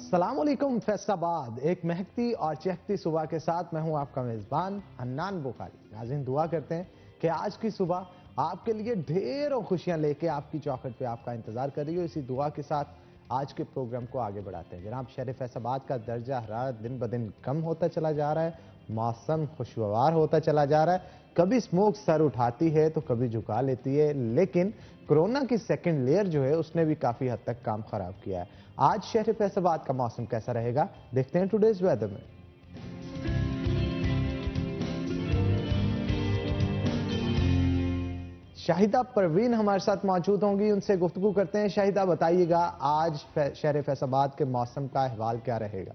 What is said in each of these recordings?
अस्सलामुअलैकुम फैसलाबाद, एक महकती और चहकती सुबह के साथ मैं हूं आपका मेजबान हन्नान बुखारी। नाज़रीन, दुआ करते हैं कि आज की सुबह आपके लिए ढेरों खुशियां लेके आपकी चौखट पे आपका इंतजार कर रही हो। इसी दुआ के साथ आज के प्रोग्राम को आगे बढ़ाते हैं। जनाब, शहर फैसलाबाद का दर्जा हरारत दिन ब दिन कम होता चला जा रहा है, मौसम खुशगवार होता चला जा रहा है। कभी स्मोक सर उठाती है तो कभी झुका लेती है, लेकिन कोरोना की सेकेंड लेयर जो है उसने भी काफी हद तक काम खराब किया है। आज शहर फैसलाबाद का मौसम कैसा रहेगा, देखते हैं टुडेज वेदर में। शाहिदा परवीन हमारे साथ मौजूद होंगी, उनसे गुफ्तगू करते हैं। शाहिदा, बताइएगा आज शहर फैसलाबाद के मौसम का अहवाल क्या रहेगा?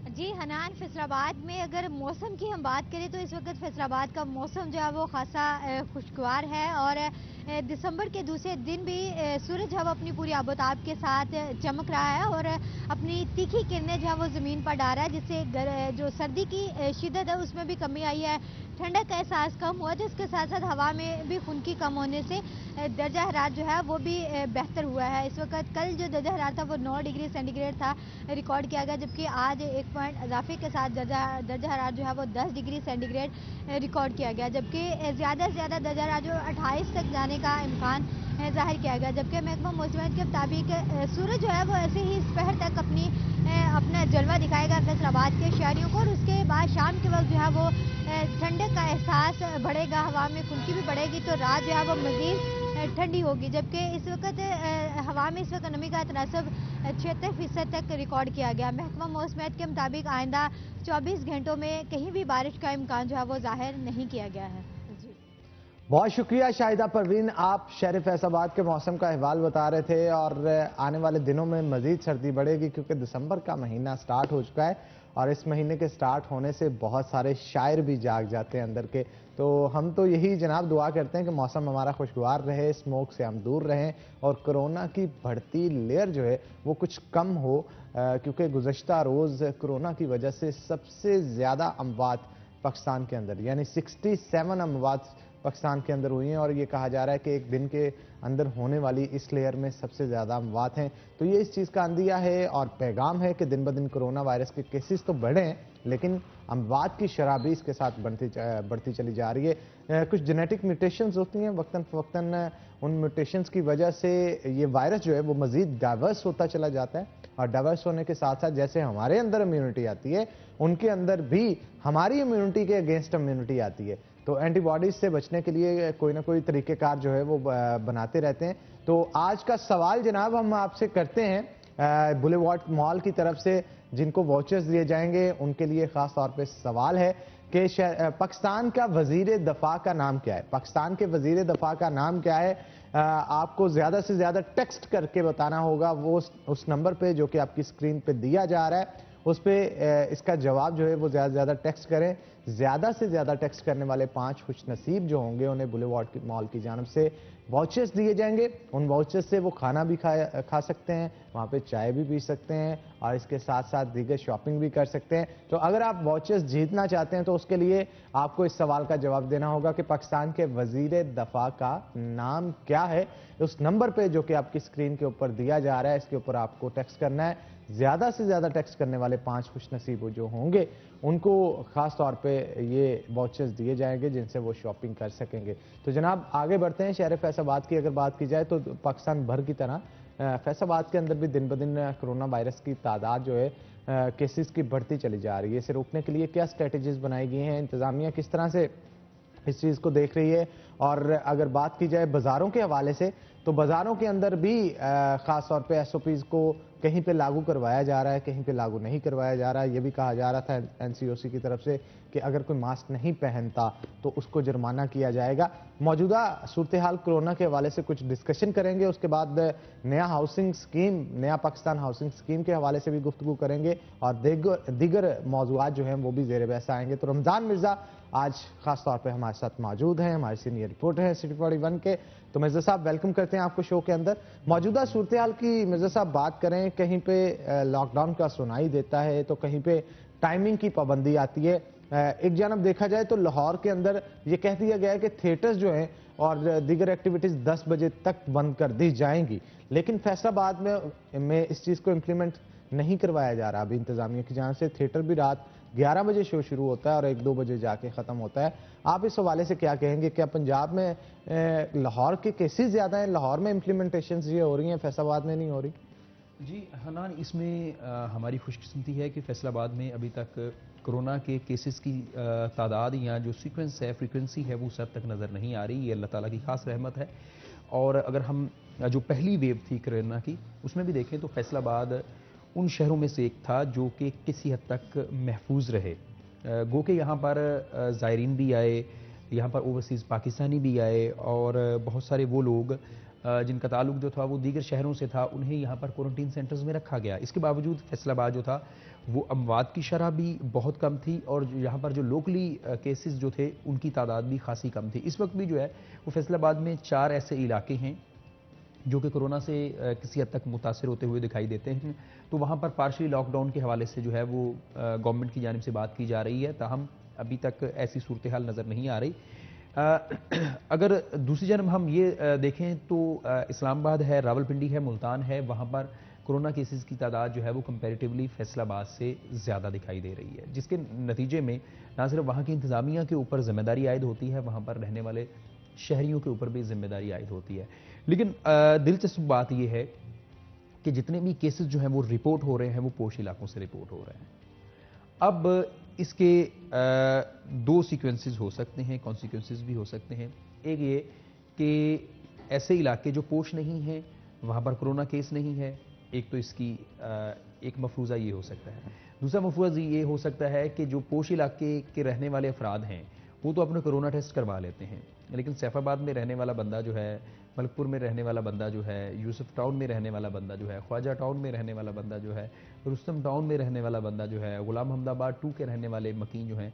जी हनान, फैसलाबाद में अगर मौसम की हम बात करें तो इस वक्त फैसलाबाद का मौसम जो है वो खासा खुशगवार है और दिसंबर के दूसरे दिन भी सूरज अब अपनी पूरी आबोताब के साथ चमक रहा है और अपनी तीखी किरणें जो है वो ज़मीन पर डाल रहा है, जिससे जो सर्दी की शिद्दत है उसमें भी कमी आई है। ठंडक का एहसास कम हुआ, जिसके साथ साथ हवा में भी खुनकी कम होने से दर्जा हरारत जो है वो भी बेहतर हुआ है। इस वक्त कल जो दर्जा हरारत था वो 9 डिग्री सेंटीग्रेड था, रिकॉर्ड किया गया, जबकि आज 1 पॉइंट इजाफे के साथ दर्जा हरारत जो है वो 10 डिग्री सेंटीग्रेड रिकॉर्ड किया गया, जबकि ज़्यादा से ज़्यादा दर्जा हरारत जो 28 तक जाने का इम्कान जाहिर किया गया। जबकि महकमा मौसमियात के मुताबिक सूरज जो है वो ऐसे ही दोपहर तक अपना जलवा दिखाएगा फैसलाबाद के शहरियों को और उसके बाद शाम के वक्त जो है वो ठंडक का एहसास बढ़ेगा, हवा में खुनकी भी बढ़ेगी, तो रात जो है वो मज़ीद ठंडी होगी। जबकि इस वक्त हवा में इस वक्त नमी का तनासब 76% तक रिकॉर्ड किया गया। महकमा मौसमियात के मुताबिक आइंदा 24 घंटों में कहीं भी बारिश का इम्कान जो है वो जाहिर नहीं किया गया है। जी, बहुत शुक्रिया शाहिदा परवीन, आप शहर फैसलाबाद के मौसम का अहवाल बता रहे थे। और आने वाले दिनों में मजीद सर्दी बढ़ेगी क्योंकि दिसंबर का महीना स्टार्ट हो चुका है और इस महीने के स्टार्ट होने से बहुत सारे शायर भी जाग जाते हैं अंदर के। तो हम तो यही जनाब दुआ करते हैं कि मौसम हमारा खुशगवार रहे, स्मोक से हम दूर रहें और कोरोना की बढ़ती लेयर जो है वो कुछ कम हो, क्योंकि गुज़श्ता रोज़ कोरोना की वजह से सबसे ज़्यादा अमवात पाकिस्तान के अंदर यानी 67 अमवात पाकिस्तान के अंदर हुई हैं और ये कहा जा रहा है कि एक दिन के अंदर होने वाली इस लेयर में सबसे ज़्यादा अमवात हैं। तो ये इस चीज़ का अंदिया है और पैगाम है कि दिन ब दिन कोरोना वायरस के केसेस तो बढ़े हैं, लेकिन अमवात की शरह भी इसके साथ बढ़ती चली जा रही है। कुछ जेनेटिक म्यूटेशंस होती हैं, वक्तन फ़वक्तन उन म्यूटेशंस की वजह से ये वायरस जो है वो मज़ीद डाइवर्स होता चला जाता है और डाइवर्स होने के साथ साथ जैसे हमारे अंदर इम्यूनिटी आती है, उनके अंदर भी हमारी इम्यूनिटी के अगेंस्ट इम्यूनिटी आती है। तो एंटीबॉडीज से बचने के लिए कोई ना कोई तरीक़ेकार जो है वो बनाते रहते हैं। तो आज का सवाल जनाब हम आपसे करते हैं बुलेवार्ड मॉल की तरफ से, जिनको वाउचर्स दिए जाएंगे उनके लिए ख़ास तौर पे सवाल है कि पाकिस्तान का वज़ीर दफ़ा का नाम क्या है? पाकिस्तान के वज़ीर दफ़ा का नाम क्या है? आपको ज़्यादा से ज़्यादा टेक्स्ट करके बताना होगा वो उस नंबर पे जो कि आपकी स्क्रीन पे दिया जा रहा है, उस पर इसका जवाब जो है वो ज़्यादा से ज़्यादा टेक्स्ट करें। ज़्यादा से ज़्यादा टेक्स्ट करने वाले 5 खुशनसीब जो होंगे उन्हें बुलेवार्ड मॉल की जानिब से वाउचर्स दिए जाएंगे। उन वाउचर्स से वो खाना भी खा सकते हैं, वहाँ पे चाय भी पी सकते हैं और इसके साथ साथ दीगर शॉपिंग भी कर सकते हैं। तो अगर आप वाउचर्स जीतना चाहते हैं तो उसके लिए आपको इस सवाल का जवाब देना होगा कि पाकिस्तान के वज़ीर दफ़ा का नाम क्या है। उस नंबर पे जो कि आपकी स्क्रीन के ऊपर दिया जा रहा है, इसके ऊपर आपको टेक्स्ट करना है। ज़्यादा से ज़्यादा टेक्स्ट करने वाले 5 खुशनसीब जो होंगे उनको ख़ास तौर पे ये वाउचर्स दिए जाएंगे जिनसे वो शॉपिंग कर सकेंगे। तो जनाब आगे बढ़ते हैं। शहर फैसलाबाद की अगर बात की जाए तो पाकिस्तान भर की तरह फैसलाबाद के अंदर भी दिन ब दिन कोरोना वायरस की तादाद जो है केसेस की बढ़ती चली जा रही है। इसे रोकने के लिए क्या स्ट्रेटजीज बनाई गई हैं, इंतज़ामिया किस तरह से इस चीज़ को देख रही है? और अगर बात की जाए बाज़ारों के हवाले से तो बाज़ारों के अंदर भी ख़ास तौर पे SOPs को कहीं पे लागू करवाया जा रहा है, कहीं पे लागू नहीं करवाया जा रहा है। ये भी कहा जा रहा था NCOC की तरफ से कि अगर कोई मास्क नहीं पहनता तो उसको जुर्माना किया जाएगा। मौजूदा सूरत हाल कोरोना के हवाले से कुछ डिस्कशन करेंगे, उसके बाद नया हाउसिंग स्कीम, नया पाकिस्तान हाउसिंग स्कीम के हवाले से भी गुफ्तगू करेंगे और दीगर मौज़ूआत जो हैं वो भी ज़ेर बहस आएंगे। तो रमज़ान मिर्ज़ा आज खास तौर पे हमारे साथ मौजूद हैं, हमारे सीनियर रिपोर्टर हैं सिटी 41 के। तो मिर्ज़ा साहब वेलकम करते हैं आपको शो के अंदर। मौजूदा सूरत हाल की मिर्ज़ा साहब बात करें, कहीं पे लॉकडाउन का सुनाई देता है तो कहीं पे टाइमिंग की पाबंदी आती है। एक जानब देखा जाए तो लाहौर के अंदर ये कह दिया गया है कि थिएटर्स जो हैं और दीगर एक्टिविटीज 10 बजे तक बंद कर दी जाएंगी, लेकिन फैसलाबाद में इस चीज को इम्प्लीमेंट नहीं करवाया जा रहा अभी इंतजामिया की जान से। थिएटर भी रात 11 बजे शो शुरू होता है और 1-2 बजे जाके खत्म होता है। आप इस हवाले से क्या कहेंगे? क्या पंजाब में लाहौर के केसेस ज्यादा हैं, लाहौर में इम्प्लीमेंटेशन ये हो रही हैं, फैसलाबाद में नहीं हो रही? जी हनान, इसमें हमारी खुशकिस्मती है कि फैसलाबाद में अभी तक कोरोना के केसेस की तादाद या जो सीक्वेंस है, फ्रीक्वेंसी है, वो सर तक नज़र नहीं आ रही। ये अल्लाह ताला की खास रहमत है। और अगर हम जो पहली वेव थी कोरोना की, उसमें भी देखें तो फैसलाबाद उन शहरों में से एक था जो कि किसी हद तक महफूज रहे। गो के यहाँ पर ज़ायरीन भी आए, यहाँ पर ओवरसीज़ पाकिस्तानी भी आए और बहुत सारे वो लोग जिनका ताल्लुक जो था वो दीगर शहरों से था, उन्हें यहाँ पर क्वारंटीन सेंटर्स में रखा गया। इसके बावजूद फैसलाबाद जो था वो अमवात की शरह भी बहुत कम थी और यहाँ पर जो लोकली केसेस जो थे उनकी तादाद भी खासी कम थी। इस वक्त भी जो है वो फैसलाबाद में 4 ऐसे इलाके हैं जो कि कोरोना से किसी हद तक मुतासर होते हुए दिखाई देते हैं। तो वहाँ पर पार्शली लॉकडाउन के हवाले से जो है वो गवर्नमेंट की जानिब से बात की जा रही है, ताहम अभी तक ऐसी सूरत हाल नज़र नहीं आ रही। अगर दूसरी जानब हम ये देखें तो इस्लामाबाद है, रावलपिंडी है, मुल्तान है, वहाँ पर कोरोना केसेस की तादाद जो है वो कंपैरेटिवली फैसलाबाद से ज़्यादा दिखाई दे रही है, जिसके नतीजे में ना सिर्फ वहाँ की इंतज़ामिया के ऊपर जिम्मेदारी आयद होती है, वहाँ पर रहने वाले शहरियों के ऊपर भी जिम्मेदारी आयद होती है। लेकिन दिलचस्प बात यह है कि जितने भी केसेस जो हैं वो रिपोर्ट हो रहे हैं वो पोश इलाकों से रिपोर्ट हो रहे हैं। अब इसके 2 सीक्वेंसेस हो सकते हैं, कॉन्सिक्वेंसेस भी हो सकते हैं। एक ये कि ऐसे इलाके जो पोश नहीं हैं वहाँ पर कोरोना केस नहीं है, एक तो इसकी एक मफरूज़ा ये हो सकता है। दूसरा मफरूज़ा ये हो सकता है कि जो पोश इलाके के रहने वाले अफराद हैं वो तो अपने कोरोना टेस्ट करवा लेते हैं, लेकिन सैफाबाद में रहने वाला बंदा जो है, मलकपुर में रहने वाला बंदा जो है, यूसुफ टाउन में रहने वाला बंदा जो है, ख्वाजा टाउन में रहने वाला बंदा जो है, रुस्तम टाउन में रहने वाला बंदा जो है, गुलाम हमदाबाद 2 के रहने वाले मकीन जो हैं,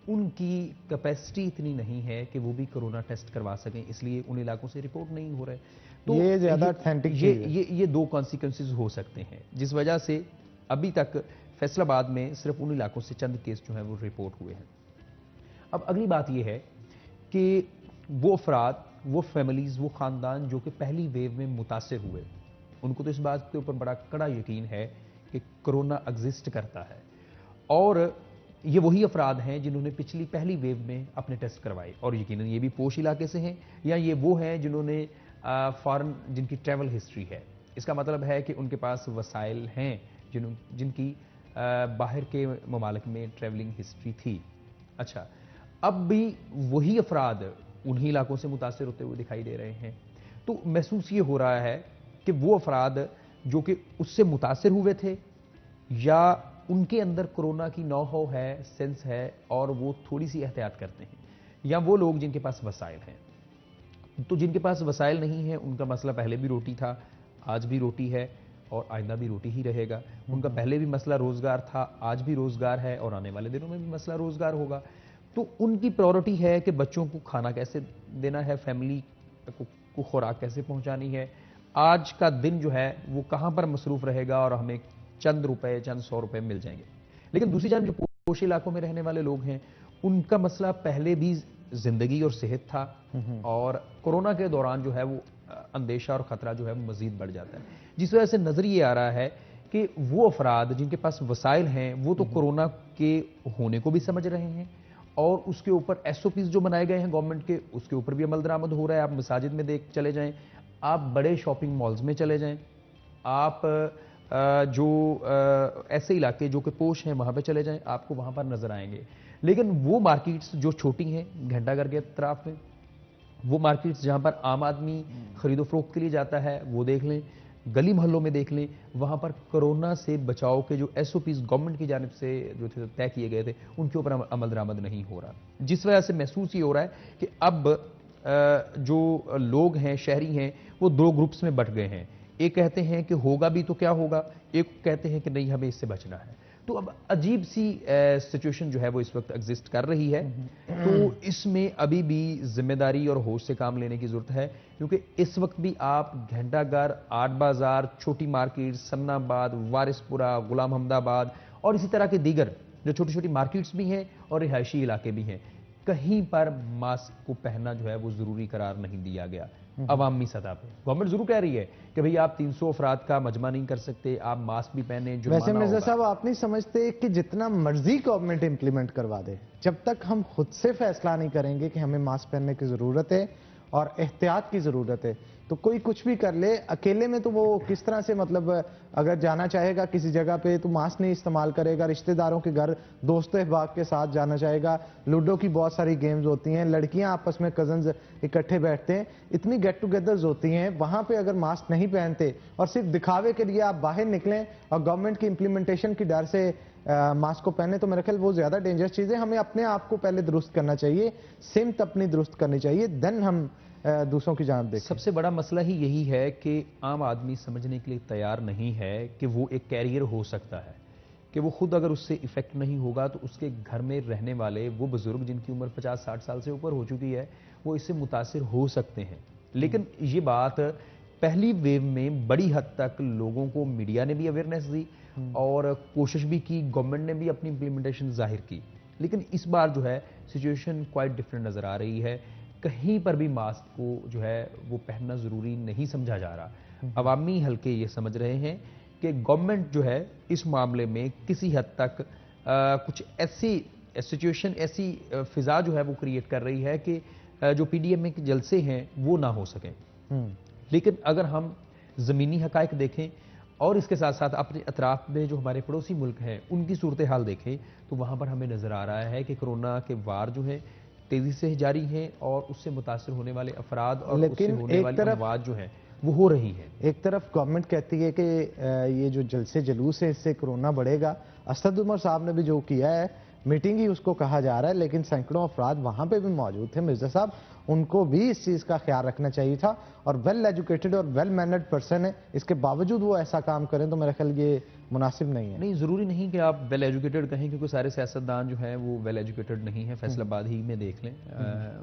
उनकी कैपेसिटी इतनी नहीं है कि वो भी कोरोना टेस्ट करवा सकें, इसलिए उन इलाकों से रिपोर्ट नहीं हो रहे। तो ये ज़्यादा ऑथेंटिक ये 2 कॉन्सिक्वेंसेज हो सकते हैं, जिस वजह से अभी तक फैसलाबाद में सिर्फ उन इलाकों से चंद केस जो हैं वो रिपोर्ट हुए हैं। अब अगली बात यह है कि वो अफराद, वो फैमिलीज़, वो ख़ानदान जो कि पहली वेव में मुतासिर हुए, उनको तो इस बात के ऊपर बड़ा कड़ा यकीन है कि कोरोना एग्जिस्ट करता है और ये वही अफराद हैं जिन्होंने पिछली पहली वेव में अपने टेस्ट करवाए और यकीनन ये भी पोश इलाके से हैं या ये वो हैं जिन्होंने फॉरेन, जिनकी ट्रैवल हिस्ट्री है। इसका मतलब है कि उनके पास वसाइल हैं जिनकी बाहर के ममालिक में ट्रैवलिंग हिस्ट्री थी। अच्छा, अब भी वही अफराद उन्हीं इलाकों से मुतासिर होते हुए दिखाई दे रहे हैं। तो महसूस ये हो रहा है कि वो अफराद जो कि उससे मुतासिर हुए थे या उनके अंदर कोरोना की नौ हो है, सेंस है और वो थोड़ी सी एहतियात करते हैं, या वो लोग जिनके पास वसाइल हैं। तो जिनके पास वसाइल नहीं है उनका मसला पहले भी रोटी था, आज भी रोटी है और आइंदा भी रोटी ही रहेगा। उनका पहले भी मसला रोज़गार था, आज भी रोज़गार है और आने वाले दिनों में भी मसला रोज़गार होगा। तो उनकी प्रायोरिटी है कि बच्चों को खाना कैसे देना है, फैमिली को खुराक कैसे पहुंचानी है, आज का दिन जो है वो कहाँ पर मसरूफ़ रहेगा और हमें चंद रुपए, चंद 100 रुपए मिल जाएंगे। लेकिन दूसरी जानब जो पोश इलाकों में रहने वाले लोग हैं उनका मसला पहले भी जिंदगी और सेहत था और कोरोना के दौरान जो है वो अंदेशा और ख़तरा जो है वो मज़ीद बढ़ जाता है, जिस वजह से नज़र ये आ रहा है कि वो अफराद जिनके पास वसाइल हैं वो तो कोरोना के होने को भी समझ रहे हैं और उसके ऊपर SOPs जो बनाए गए हैं गवर्नमेंट के, उसके ऊपर भी अमल दरामद हो रहा है। आप मसाजिद में देख चले जाएं, आप बड़े शॉपिंग मॉल्स में चले जाएं, आप ऐसे इलाके जो कि पोश हैं वहाँ पे चले जाएं, आपको वहाँ पर नज़र आएंगे। लेकिन वो मार्केट्स जो छोटी हैं, घंटाघर के अतराफ में, वो मार्केट्स जहाँ पर आम आदमी खरीदो फरोख्त के लिए जाता है वो देख लें, गली मोहल्लों में देख लें, वहाँ पर कोरोना से बचाव के जो SOPs गवर्नमेंट की जानिब से जो थे तय किए गए थे उनके ऊपर अमल दरामद नहीं हो रहा, जिस वजह से महसूस ये हो रहा है कि अब जो लोग हैं, शहरी हैं, वो 2 ग्रुप्स में बट गए हैं। एक कहते हैं कि होगा भी तो क्या होगा, एक कहते हैं कि नहीं हमें इससे बचना है। तो अब अजीब सी सिचुएशन जो है वो इस वक्त एग्जिस्ट कर रही है। तो इसमें अभी भी जिम्मेदारी और होश से काम लेने की जरूरत है, क्योंकि इस वक्त भी आप घंटाघर, आठ बाजार, छोटी मार्केट, सन्नाबाद, वारिसपुरा, गुलाम हमदाबाद और इसी तरह के दीगर जो छोटी छोटी मार्केट्स भी हैं और रिहायशी इलाके भी हैं, कहीं पर मास्क को पहनना जो है वो जरूरी करार नहीं दिया गया अवामी सतह पे। गवर्नमेंट जरूर कह रही है कि भाई आप 300 अफराद का मजमा नहीं कर सकते, आप मास्क भी पहने, वैसे मिर्जा होगा। साहब आप नहीं समझते कि जितना मर्जी गवर्नमेंट इंप्लीमेंट करवा दे, जब तक हम खुद से फैसला नहीं करेंगे कि हमें मास्क पहनने की जरूरत है और एहतियात की जरूरत है, तो कोई कुछ भी कर ले, अकेले में तो वो किस तरह से, मतलब अगर जाना चाहेगा किसी जगह पे तो मास्क नहीं इस्तेमाल करेगा, रिश्तेदारों के घर दोस्तों अहबाब के साथ जाना चाहेगा, लूडो की बहुत सारी गेम्स होती हैं, लड़कियां आपस में कजन्स इकट्ठे बैठते हैं, इतनी गेट टुगेदर्स होती हैं, वहां पे अगर मास्क नहीं पहनते और सिर्फ दिखावे के लिए आप बाहर निकलें और गवर्नमेंट की इंप्लीमेंटेशन की डर से मास्क को पहने, तो मेरे ख्याल वो ज्यादा डेंजरस चीज है। हमें अपने आप को पहले दुरुस्त करना चाहिए, सिमत अपनी दुरुस्त करनी चाहिए, देन हम दूसरों की जान देखें। सबसे बड़ा मसला ही यही है कि आम आदमी समझने के लिए तैयार नहीं है कि वो एक कैरियर हो सकता है, कि वो खुद अगर उससे इफेक्ट नहीं होगा तो उसके घर में रहने वाले वो बुजुर्ग जिनकी उम्र 50-60 साल से ऊपर हो चुकी है वो इससे मुतासिर हो सकते हैं। लेकिन ये बात पहली वेव में बड़ी हद तक लोगों को मीडिया ने भी अवेयरनेस दी और कोशिश भी की, गवर्नमेंट ने भी अपनी इंप्लीमेंटेशन जाहिर की, लेकिन इस बार जो है सिचुएशन क्वाइट डिफरेंट नजर आ रही है। कहीं पर भी मास्क को जो है वो पहनना जरूरी नहीं समझा जा रहा। अवामी हल्के ये समझ रहे हैं कि गवर्नमेंट जो है इस मामले में किसी हद तक कुछ ऐसी सिचुएशन, ऐसी फिजा जो है वो क्रिएट कर रही है कि जो पीडीएमए के जलसे हैं वो ना हो सकें। लेकिन अगर हम ज़मीनी हकायक देखें और इसके साथ साथ अपने अतराफ में जो हमारे पड़ोसी मुल्क हैं उनकी सूरत हाल देखें, तो वहाँ पर हमें नज़र आ रहा है कि कोरोना के वार जो है तेज़ी से जारी हैं और उससे मुतासर होने वाले अफराद और उससे होने वाली अमवात जो है वो हो रही है। एक तरफ गवर्नमेंट कहती है कि ये जो जलसे जुलूस है इससे कोरोना बढ़ेगा। असद उमर साहब ने भी जो किया है, मीटिंग ही उसको कहा जा रहा है, लेकिन सैकड़ों अफराद वहां पे भी मौजूद थे। मिर्जा साहब, उनको भी इस चीज का ख्याल रखना चाहिए था और वेल एजुकेटेड और वेल मैनर्ड पर्सन है, इसके बावजूद वो ऐसा काम करें तो मेरा ख्याल ये मुनासिब नहीं है। नहीं, जरूरी नहीं कि आप वेल एजुकेटेड कहें, क्योंकि सारे सियासतदान जो हैं वो वेल एजुकेटेड नहीं है। फैसलाबाद ही में देख लें,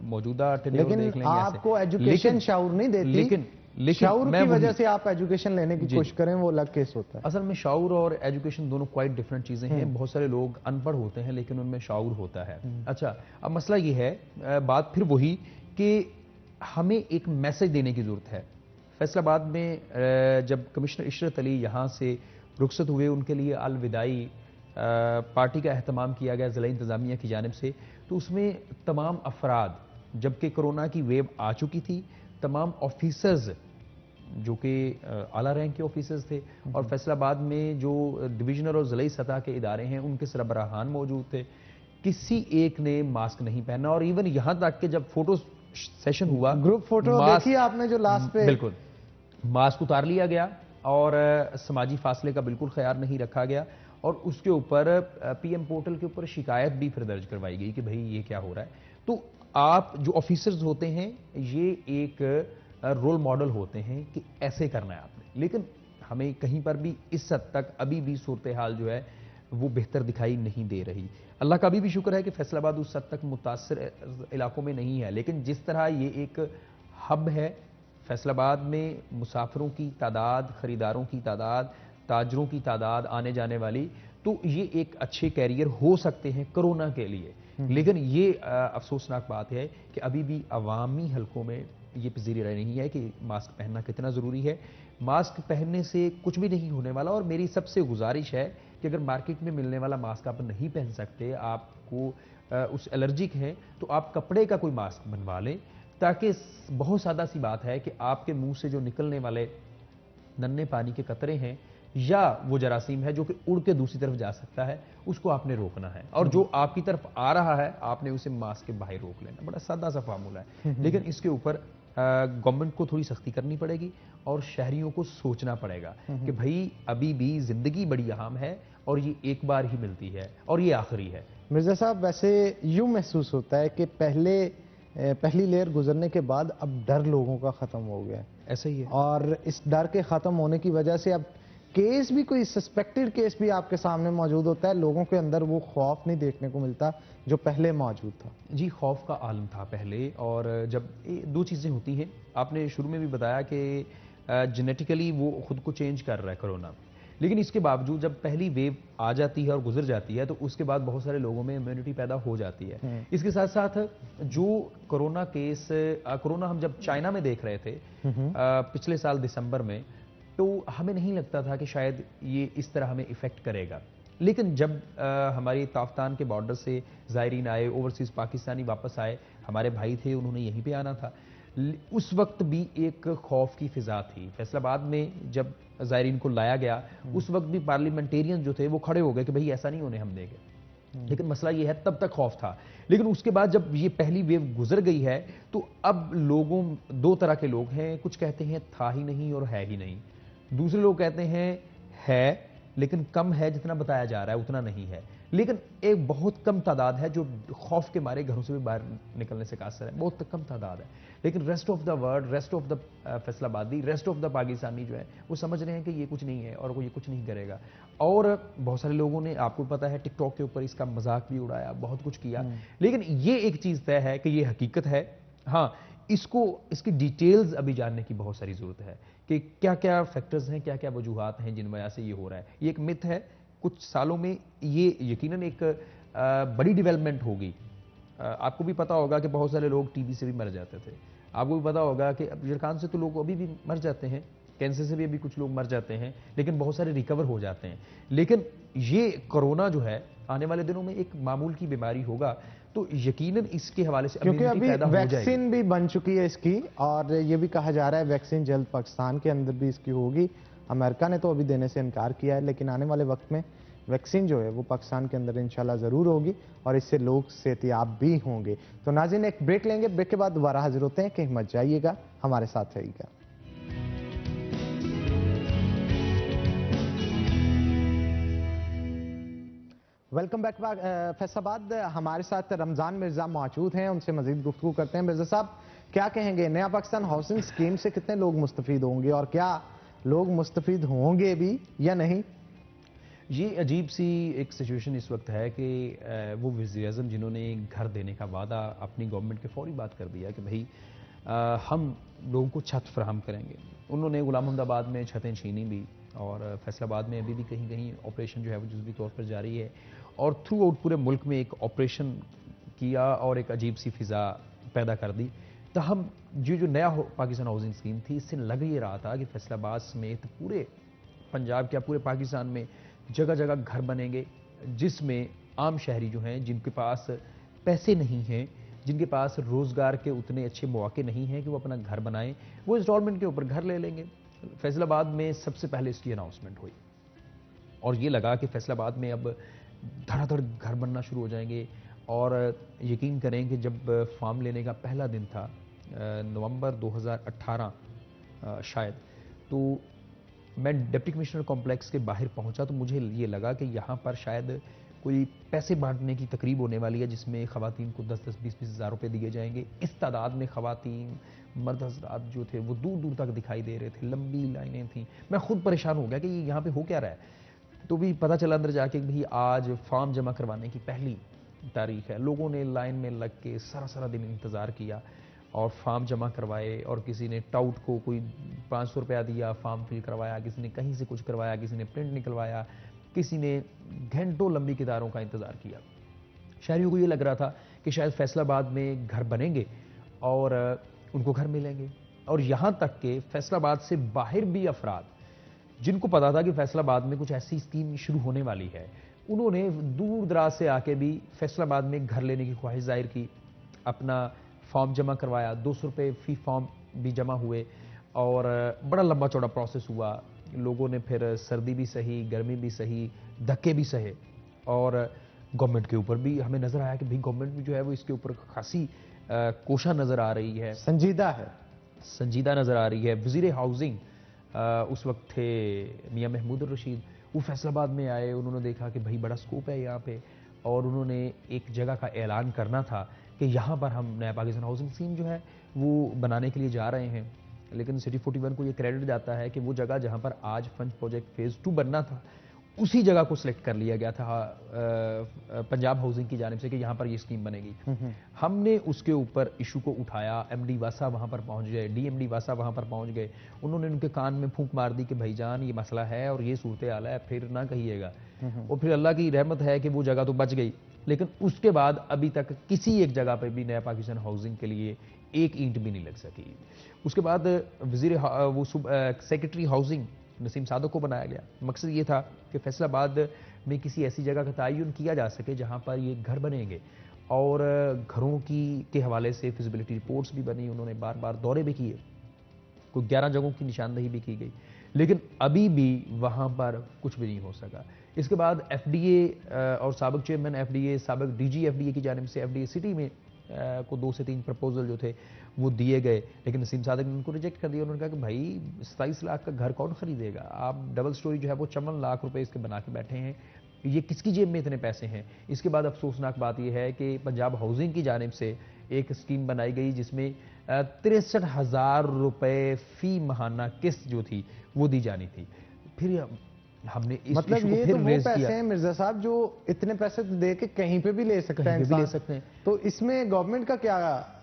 मौजूदा टेन्योर देख लें, आपको एजुकेशन शाउर नहीं देती, लेकिन शाउर की वजह से आप एजुकेशन लेने की कोशिश करें, वो अलग केस होता है। असल में शाउर और एजुकेशन दोनों क्वाइट डिफरेंट चीजें हैं। बहुत सारे लोग अनपढ़ होते हैं लेकिन उनमें शाउर होता है। अच्छा, अब मसला ये है, बात फिर वही कि हमें एक मैसेज देने की जरूरत है। फैसलाबाद में जब कमिश्नर इशरत अली यहाँ से रुखसत हुए, उनके लिए अलविदाई पार्टी का एहतमाम किया गया ज़िला इंतज़ामिया की जानिब से, तो उसमें तमाम अफराद, जबकि कोरोना की वेव आ चुकी थी, तमाम ऑफिसर्स जो कि आला रैंक के ऑफिसर्स थे और फैसलाबाद में जो डिविजनल और ज़िला सतह के इदारे हैं उनके सरबराहान मौजूद थे, किसी एक ने मास्क नहीं पहना। और इवन यहाँ तक कि जब फोटो सेशन हुआ, ग्रुप फोटो देखी आपने जो लास्ट पे, बिल्कुल मास्क उतार लिया गया और समाजी फासले का बिल्कुल ख्याल नहीं रखा गया और उसके ऊपर पीएम पोर्टल के ऊपर शिकायत भी फिर दर्ज करवाई गई कि भाई ये क्या हो रहा है। तो आप जो ऑफिसर्स होते हैं ये एक रोल मॉडल होते हैं कि ऐसे करना है आपने, लेकिन हमें कहीं पर भी इस हद तक अभी भी सूरत हाल जो है वो बेहतर दिखाई नहीं दे रही। अल्लाह का अभी भी शुक्र है कि फैसलाबाद उस हद तक मुतासर इलाकों में नहीं है, लेकिन जिस तरह ये एक हब है, फैसलाबाद में मुसाफिरों की तादाद, खरीदारों की तादाद, ताजरों की तादाद आने जाने वाली, तो ये एक अच्छे कैरियर हो सकते हैं कोरोना के लिए। लेकिन ये अफसोसनाक बात है कि अभी भी अवामी हलकों में ये पजीरी राय नहीं है कि मास्क पहनना कितना ज़रूरी है। मास्क पहनने से कुछ भी नहीं होने वाला और मेरी सबसे गुजारिश है कि अगर मार्केट में मिलने वाला मास्क आप नहीं पहन सकते, आपको उस एलर्जिक हैं, तो आप कपड़े का कोई मास्क बनवा लें, ताकि बहुत सादा सी बात है कि आपके मुंह से जो निकलने वाले नन्हे पानी के कतरे हैं या वो जरासीम है जो कि उड़ के दूसरी तरफ जा सकता है, उसको आपने रोकना है और जो आपकी तरफ आ रहा है आपने उसे मास्क के बाहर रोक लेना। बड़ा सादा सा फार्मूला है, लेकिन इसके ऊपर गवर्नमेंट को थोड़ी सख्ती करनी पड़ेगी और शहरियों को सोचना पड़ेगा कि भाई अभी भी जिंदगी बड़ी अहम है और ये एक बार ही मिलती है और ये आखिरी है। मिर्जा साहब, वैसे यूं महसूस होता है कि पहली लेयर गुजरने के बाद अब डर लोगों का खत्म हो गया है। ऐसा ही है और इस डर के खत्म होने की वजह से अब केस भी, कोई सस्पेक्टेड केस भी आपके सामने मौजूद होता है, लोगों के अंदर वो खौफ नहीं देखने को मिलता जो पहले मौजूद था। जी, खौफ का आलम था पहले, और जब दो चीज़ें होती हैं, आपने शुरू में भी बताया कि जेनेटिकली वो खुद को चेंज कर रहा है कोरोना, लेकिन इसके बावजूद जब पहली वेव आ जाती है और गुजर जाती है तो उसके बाद बहुत सारे लोगों में इम्यूनिटी पैदा हो जाती है। इसके साथ साथ जो कोरोना हम जब चाइना में देख रहे थे पिछले साल दिसंबर में, तो हमें नहीं लगता था कि शायद ये इस तरह हमें इफेक्ट करेगा। लेकिन जब हमारी ताफ्तान के बॉर्डर से ज़ायरीन आए, ओवरसीज पाकिस्तानी वापस आए, हमारे भाई थे, उन्होंने यहीं पे आना था, उस वक्त भी एक खौफ की फिजा थी। फैसलाबाद में जब ज़ायरीन को लाया गया, उस वक्त भी पार्लियामेंटेरियन जो थे वो खड़े हो गए कि भाई ऐसा नहीं होने हम देंगे। लेकिन मसला ये है, तब तक खौफ था। लेकिन उसके बाद जब ये पहली वेव गुजर गई है तो अब लोगों, दो तरह के लोग हैं, कुछ कहते हैं था ही नहीं और है ही नहीं, दूसरे लोग कहते हैं है लेकिन कम है, जितना बताया जा रहा है उतना नहीं है। लेकिन एक बहुत कम तादाद है जो खौफ के मारे घरों से भी बाहर निकलने से कासर है, बहुत कम तादाद है। लेकिन rest of the world, rest of the फैसलाबादी, रेस्ट ऑफ द पाकिस्तानी जो है वो समझ रहे हैं कि ये कुछ नहीं है और वो ये कुछ नहीं करेगा। और बहुत सारे लोगों ने, आपको पता है, टिकटॉक के ऊपर इसका मजाक भी उड़ाया, बहुत कुछ किया। लेकिन ये एक चीज़ तय है कि ये हकीकत है। हाँ, इसकी डिटेल्स अभी जानने की बहुत सारी जरूरत है कि क्या क्या फैक्टर्स हैं, क्या क्या वजूहात हैं जिन वजह से ये हो रहा है। ये एक मिथ है, कुछ सालों में ये यकीनन एक बड़ी डेवलपमेंट होगी। आपको भी पता होगा कि बहुत सारे लोग टीबी से भी मर जाते थे। आपको भी पता होगा कि जरखान से तो लोग अभी भी मर जाते हैं, कैंसर से भी अभी कुछ लोग मर जाते हैं, लेकिन बहुत सारे रिकवर हो जाते हैं। लेकिन ये कोरोना जो है आने वाले दिनों में एक मामूल की बीमारी होगा, तो यकीनन इसके हवाले से क्योंकि अभी पैदा हो जाएगी। वैक्सीन भी बन चुकी है इसकी, और ये भी कहा जा रहा है वैक्सीन जल्द पाकिस्तान के अंदर भी इसकी होगी। अमेरिका ने तो अभी देने से इनकार किया है, लेकिन आने वाले वक्त में वैक्सीन जो है वो पाकिस्तान के अंदर इंशाल्लाह जरूर होगी और इससे लोग सेहतियाब भी होंगे। तो नाज़रीन, एक ब्रेक लेंगे, ब्रेक के बाद दोबारा हाजिर होते हैं। कहीं मत जाइएगा, हमारे साथ रहिएगा। Welcome back Faisalabad. हमारे साथ रमजान मिर्जा मौजूद हैं, उनसे मजीद गुफ्तगू करते हैं। मिर्जा साहब, क्या कहेंगे, नया पाकिस्तान हाउसिंग स्कीम से कितने लोग मुस्तफीद होंगे और क्या लोग मुस्तफीद होंगे भी या नहीं? ये अजीब सी एक सिचुएशन इस वक्त है कि वो वज़ीर-ए-आज़म जिन्होंने घर देने का वादा अपनी गवर्नमेंट के फौरी बात कर दिया कि भाई हम लोगों को छत फराहम करेंगे, उन्होंने गुलाम अहमदाबाद में छतें छीनी भी और फैसलाबाद में अभी भी कहीं कहीं ऑपरेशन जो है वो जुज़वी तौर पर जारी है और थ्रू आउट पूरे मुल्क में एक ऑपरेशन किया और एक अजीब सी फिज़ा पैदा कर दी। तो हम जो नया पाकिस्तान हाउसिंग स्कीम थी, इससे लग ये रहा था कि फैसलाबाद समेत पूरे पंजाब क्या पूरे पाकिस्तान में जगह जगह घर बनेंगे, जिसमें आम शहरी जो हैं, जिनके पास पैसे नहीं हैं, जिनके पास रोज़गार के उतने अच्छे मौके नहीं हैं कि वो अपना घर बनाएं, वो इंस्टॉलमेंट के ऊपर घर ले लेंगे। फैसलाबाद में सबसे पहले इसकी अनाउंसमेंट हुई और ये लगा कि फैसलाबाद में अब धड़ाधड़ घर बनना शुरू हो जाएंगे। और यकीन करें कि जब फार्म लेने का पहला दिन था, नवंबर 2018 शायद, तो मैं डिप्टी कमिश्नर कॉम्प्लेक्स के बाहर पहुंचा तो मुझे ये लगा कि यहाँ पर शायद कोई पैसे बांटने की तकरीब होने वाली है, जिसमें ख़वातीन को 10-10, 20-20 हज़ार रुपये दिए जाएंगे। इस तादाद में ख़वातीन, मर्द हज़रात जो थे वो दूर दूर तक दिखाई दे रहे थे, लंबी लाइनें थीं। मैं खुद परेशान हो गया कि ये यहाँ पे हो क्या रहा है। तो भी पता चला अंदर जाके भाई आज फॉर्म जमा करवाने की पहली तारीख है। लोगों ने लाइन में लग के सारा दिन इंतज़ार किया और फॉर्म जमा करवाए, और किसी ने टाउट को कोई 500 रुपया दिया, फॉर्म फिल करवाया, किसी ने कहीं से कुछ करवाया, किसी ने प्रिंट निकलवाया, किसी ने घंटों लंबी कतारों का इंतज़ार किया। शहरियों को ये लग रहा था कि शायद फैसलाबाद में घर बनेंगे और उनको घर मिलेंगे। और यहाँ तक कि फैसलाबाद से बाहर भी अफराद जिनको पता था कि फैसलाबाद में कुछ ऐसी स्कीम शुरू होने वाली है, उन्होंने दूर दराज से आके भी फैसलाबाद में घर लेने की ख्वाहिश जाहिर की, अपना फॉर्म जमा करवाया, 200 रुपये फी फॉर्म भी जमा हुए और बड़ा लंबा चौड़ा प्रोसेस हुआ। लोगों ने फिर सर्दी भी सही, गर्मी भी सही, धक्के भी सहे और गवर्नमेंट के ऊपर भी हमें नज़र आया कि भाई गवर्नमेंट भी जो है वो इसके ऊपर खासी कोशा नज़र आ रही है, संजीदा नज़र आ रही है। वज़ीर हाउसिंग उस वक्त थे मियां महमूद रशीद, वो फैसलाबाद में आए, उन्होंने देखा कि भाई बड़ा स्कोप है यहाँ पे और उन्होंने एक जगह का ऐलान करना था कि यहाँ पर हम नया पाकिस्तान हाउसिंग स्कीम जो है वो बनाने के लिए जा रहे हैं। लेकिन सिटी 41 को ये क्रेडिट जाता है कि वो जगह जहाँ पर आज फंड प्रोजेक्ट फेज़ 2 बनना था, उसी जगह को सिलेक्ट कर लिया गया था पंजाब हाउसिंग की जानिब से कि यहाँ पर ये स्कीम बनेगी। हमने उसके ऊपर इशू को उठाया, एमडी वासा वहाँ पर पहुँच गए, डीएमडी वासा वहाँ पर पहुँच गए, उन्होंने उनके कान में फूंक मार दी कि भाईजान ये मसला है और ये सूरत हाल है, फिर ना कहिएगा। और फिर अल्लाह की रहमत है कि वो जगह तो बच गई, लेकिन उसके बाद अभी तक किसी एक जगह पर भी नया पाकिस्तान हाउसिंग के लिए एक ईंट भी नहीं लग सकी। उसके बाद वो सेक्रेटरी हाउसिंग नसीम सादक को बनाया गया। मकसद ये था कि फैसलाबाद में किसी ऐसी जगह का तयन किया जा सके जहां पर ये घर बनेंगे, और घरों के हवाले से फिजिबिलिटी रिपोर्ट्स भी बनी, उन्होंने बार बार दौरे भी किए, कोई 11 जगहों की निशानदही भी की गई, लेकिन अभी भी वहां पर कुछ भी नहीं हो सका। इसके बाद एफडीए और साबिक चेयरमैन एफडीए, साबिक डीजी एफडीए की जानिब से एफडीए सिटी में को 2 से 3 प्रपोजल जो थे वो दिए गए, लेकिन नसीम सादक ने उनको रिजेक्ट कर दिया। उन्होंने कहा कि भाई 27 लाख का घर कौन खरीदेगा, आप डबल स्टोरी जो है वो 54 लाख रुपए इसके बना के बैठे हैं, ये किसकी जेब में इतने पैसे हैं। इसके बाद अफसोसनाक बात यह है कि पंजाब हाउसिंग की जानिब से एक स्कीम बनाई गई जिसमें 63,000 रुपए फी महाना किस्त जो थी वो दी जानी थी। फिर हमने इस मतलब ये फिर तो वो पैसे हैं मिर्जा साहब जो इतने पैसे तो दे के कहीं पे भी ले सकते हैं, भी ले सकते हैं। तो इसमें गवर्नमेंट का क्या?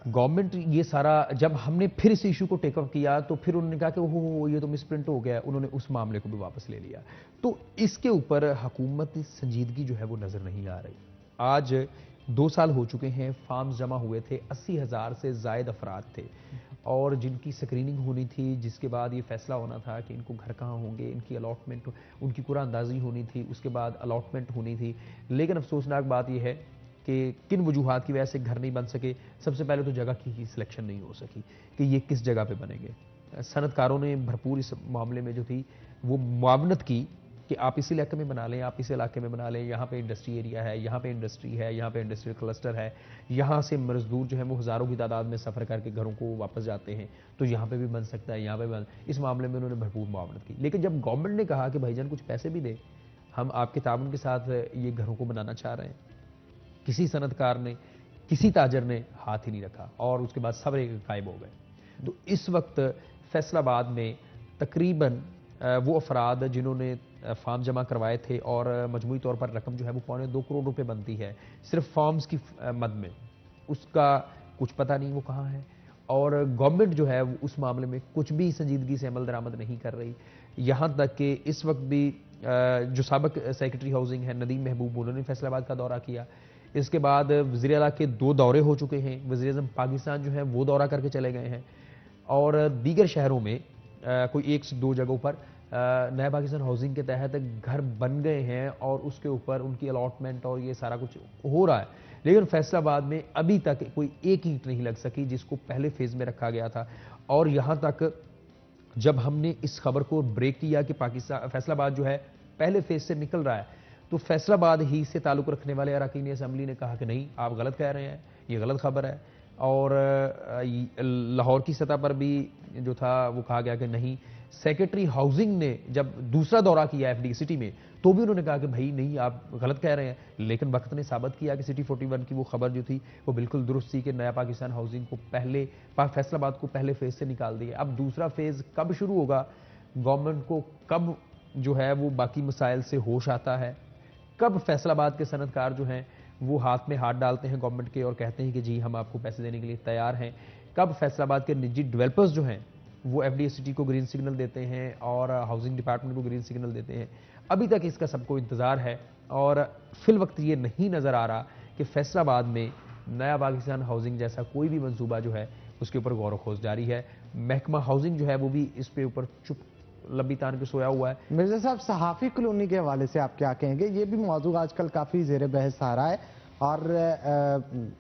गवर्नमेंट ये सारा, जब हमने फिर इस इशू को टेकअप किया तो फिर उन्होंने कहा कि ओहो ये तो मिसप्रिंट हो गया, उन्होंने उस मामले को भी वापस ले लिया। तो इसके ऊपर हुकूमती संजीदगी जो है वो नजर नहीं आ रही। आज 2 साल हो चुके हैं, फार्म्स जमा हुए थे, 80,000 से जायद अफराद थे और जिनकी स्क्रीनिंग होनी थी, जिसके बाद ये फैसला होना था कि इनको घर कहाँ होंगे, इनकी अलॉटमेंट, उनकी कुरानंदाजी होनी थी, उसके बाद अलॉटमेंट होनी थी। लेकिन अफसोसनाक बात यह है कि किन वजूहात की वजह से घर नहीं बन सके। सबसे पहले तो जगह की ही सिलेक्शन नहीं हो सकी कि ये किस जगह पे बनेंगे। सनतकारों ने भरपूर इस मामले में जो थी वो मुआवनत की कि आप इस इलाके में बना लें, आप इस इलाके में बना लें, यहाँ पे इंडस्ट्री एरिया है, यहाँ पे इंडस्ट्री है, यहाँ पे इंडस्ट्रियल क्लस्टर है, यहाँ से मजदूर जो है वो हज़ारों की तादाद में सफ़र करके घरों को वापस जाते हैं, तो यहाँ पे भी बन सकता है, यहाँ पे बन। इस मामले में उन्होंने भरपूर मुआवनत की। लेकिन जब गवर्नमेंट ने कहा कि भाईजान कुछ पैसे भी दे, हम आपके ताउन के साथ ये घरों को बनाना चाह रहे हैं, किसी सनतकार ने, किसी ताजर ने हाथ ही नहीं रखा और उसके बाद सब गायब हो गए। तो इस वक्त फैसलाबाद में तकरीबन वो अफराद जिन्होंने फार्म जमा करवाए थे और मजमूई तौर पर रकम जो है वो 2.25 करोड़ रुपए बनती है सिर्फ फॉर्म्स की मद में, उसका कुछ पता नहीं वो कहाँ है। और गवर्नमेंट जो है वो उस मामले में कुछ भी संजीदगी से अमल दरामद नहीं कर रही। यहाँ तक कि इस वक्त भी जो साबिक सेक्रेटरी हाउसिंग है नदीम महबूब, उन्होंने फैसलाबाद का दौरा किया। इसके बाद वज़ीर आला के 2 दौरे हो चुके हैं, वज़ीर आज़म पाकिस्तान जो है वो दौरा करके चले गए हैं, और दीगर शहरों में कोई 1 से 2 जगहों पर नया पाकिस्तान हाउसिंग के तहत घर बन गए हैं और उसके ऊपर उनकी अलॉटमेंट और ये सारा कुछ हो रहा है। लेकिन फैसलाबाद में अभी तक कोई एक ईंट नहीं लग सकी जिसको पहले फेज में रखा गया था। और यहाँ तक जब हमने इस खबर को ब्रेक किया कि पाकिस्तान फैसलाबाद जो है पहले फेज से निकल रहा है, तो फैसलाबाद ही से ताल्लुक़ रखने वाले अरकान असम्बली ने कहा कि नहीं, आप गलत कह रहे हैं, ये गलत खबर है। और लाहौर की सतह पर भी जो था वो कहा गया कि नहीं। सेक्रेटरी हाउसिंग ने जब दूसरा दौरा किया एफडी सिटी में, तो भी उन्होंने कहा कि भाई नहीं, आप गलत कह रहे हैं। लेकिन वक्त ने साबित किया कि सिटी 41 की वो खबर जो थी वो बिल्कुल दुरुस्त थी कि नया पाकिस्तान हाउसिंग को फैसलाबाद को पहले फेज से निकाल दिया। अब दूसरा फेज कब शुरू होगा, गवर्नमेंट को कब जो है वो बाकी मसाइल से होश आता है, कब फैसलाबाद के सनतकार जो हैं वो हाथ में हाथ डालते हैं गवर्नमेंट के और कहते हैं कि जी हम आपको पैसे देने के लिए तैयार हैं, कब फैसलाबाद के निजी डेवलपर्स जो हैं वो एफडीए सिटी को ग्रीन सिग्नल देते हैं और हाउसिंग डिपार्टमेंट को ग्रीन सिग्नल देते हैं। अभी तक इसका सबको इंतजार है और फिल वक्त ये नहीं नजर आ रहा कि फैसलाबाद में नया पाकिस्तान हाउसिंग जैसा कोई भी मंसूबा जो है उसके ऊपर गौर खोज जारी है। महकमा हाउसिंग जो है वो भी इस पे ऊपर चुप लंबी तान के सोया हुआ है। मिर्जा साहब, सहाफी कॉलोनी के हवाले से आप क्या कहेंगे? ये भी मौजू आजकल काफी जेर बहस आ रहा है और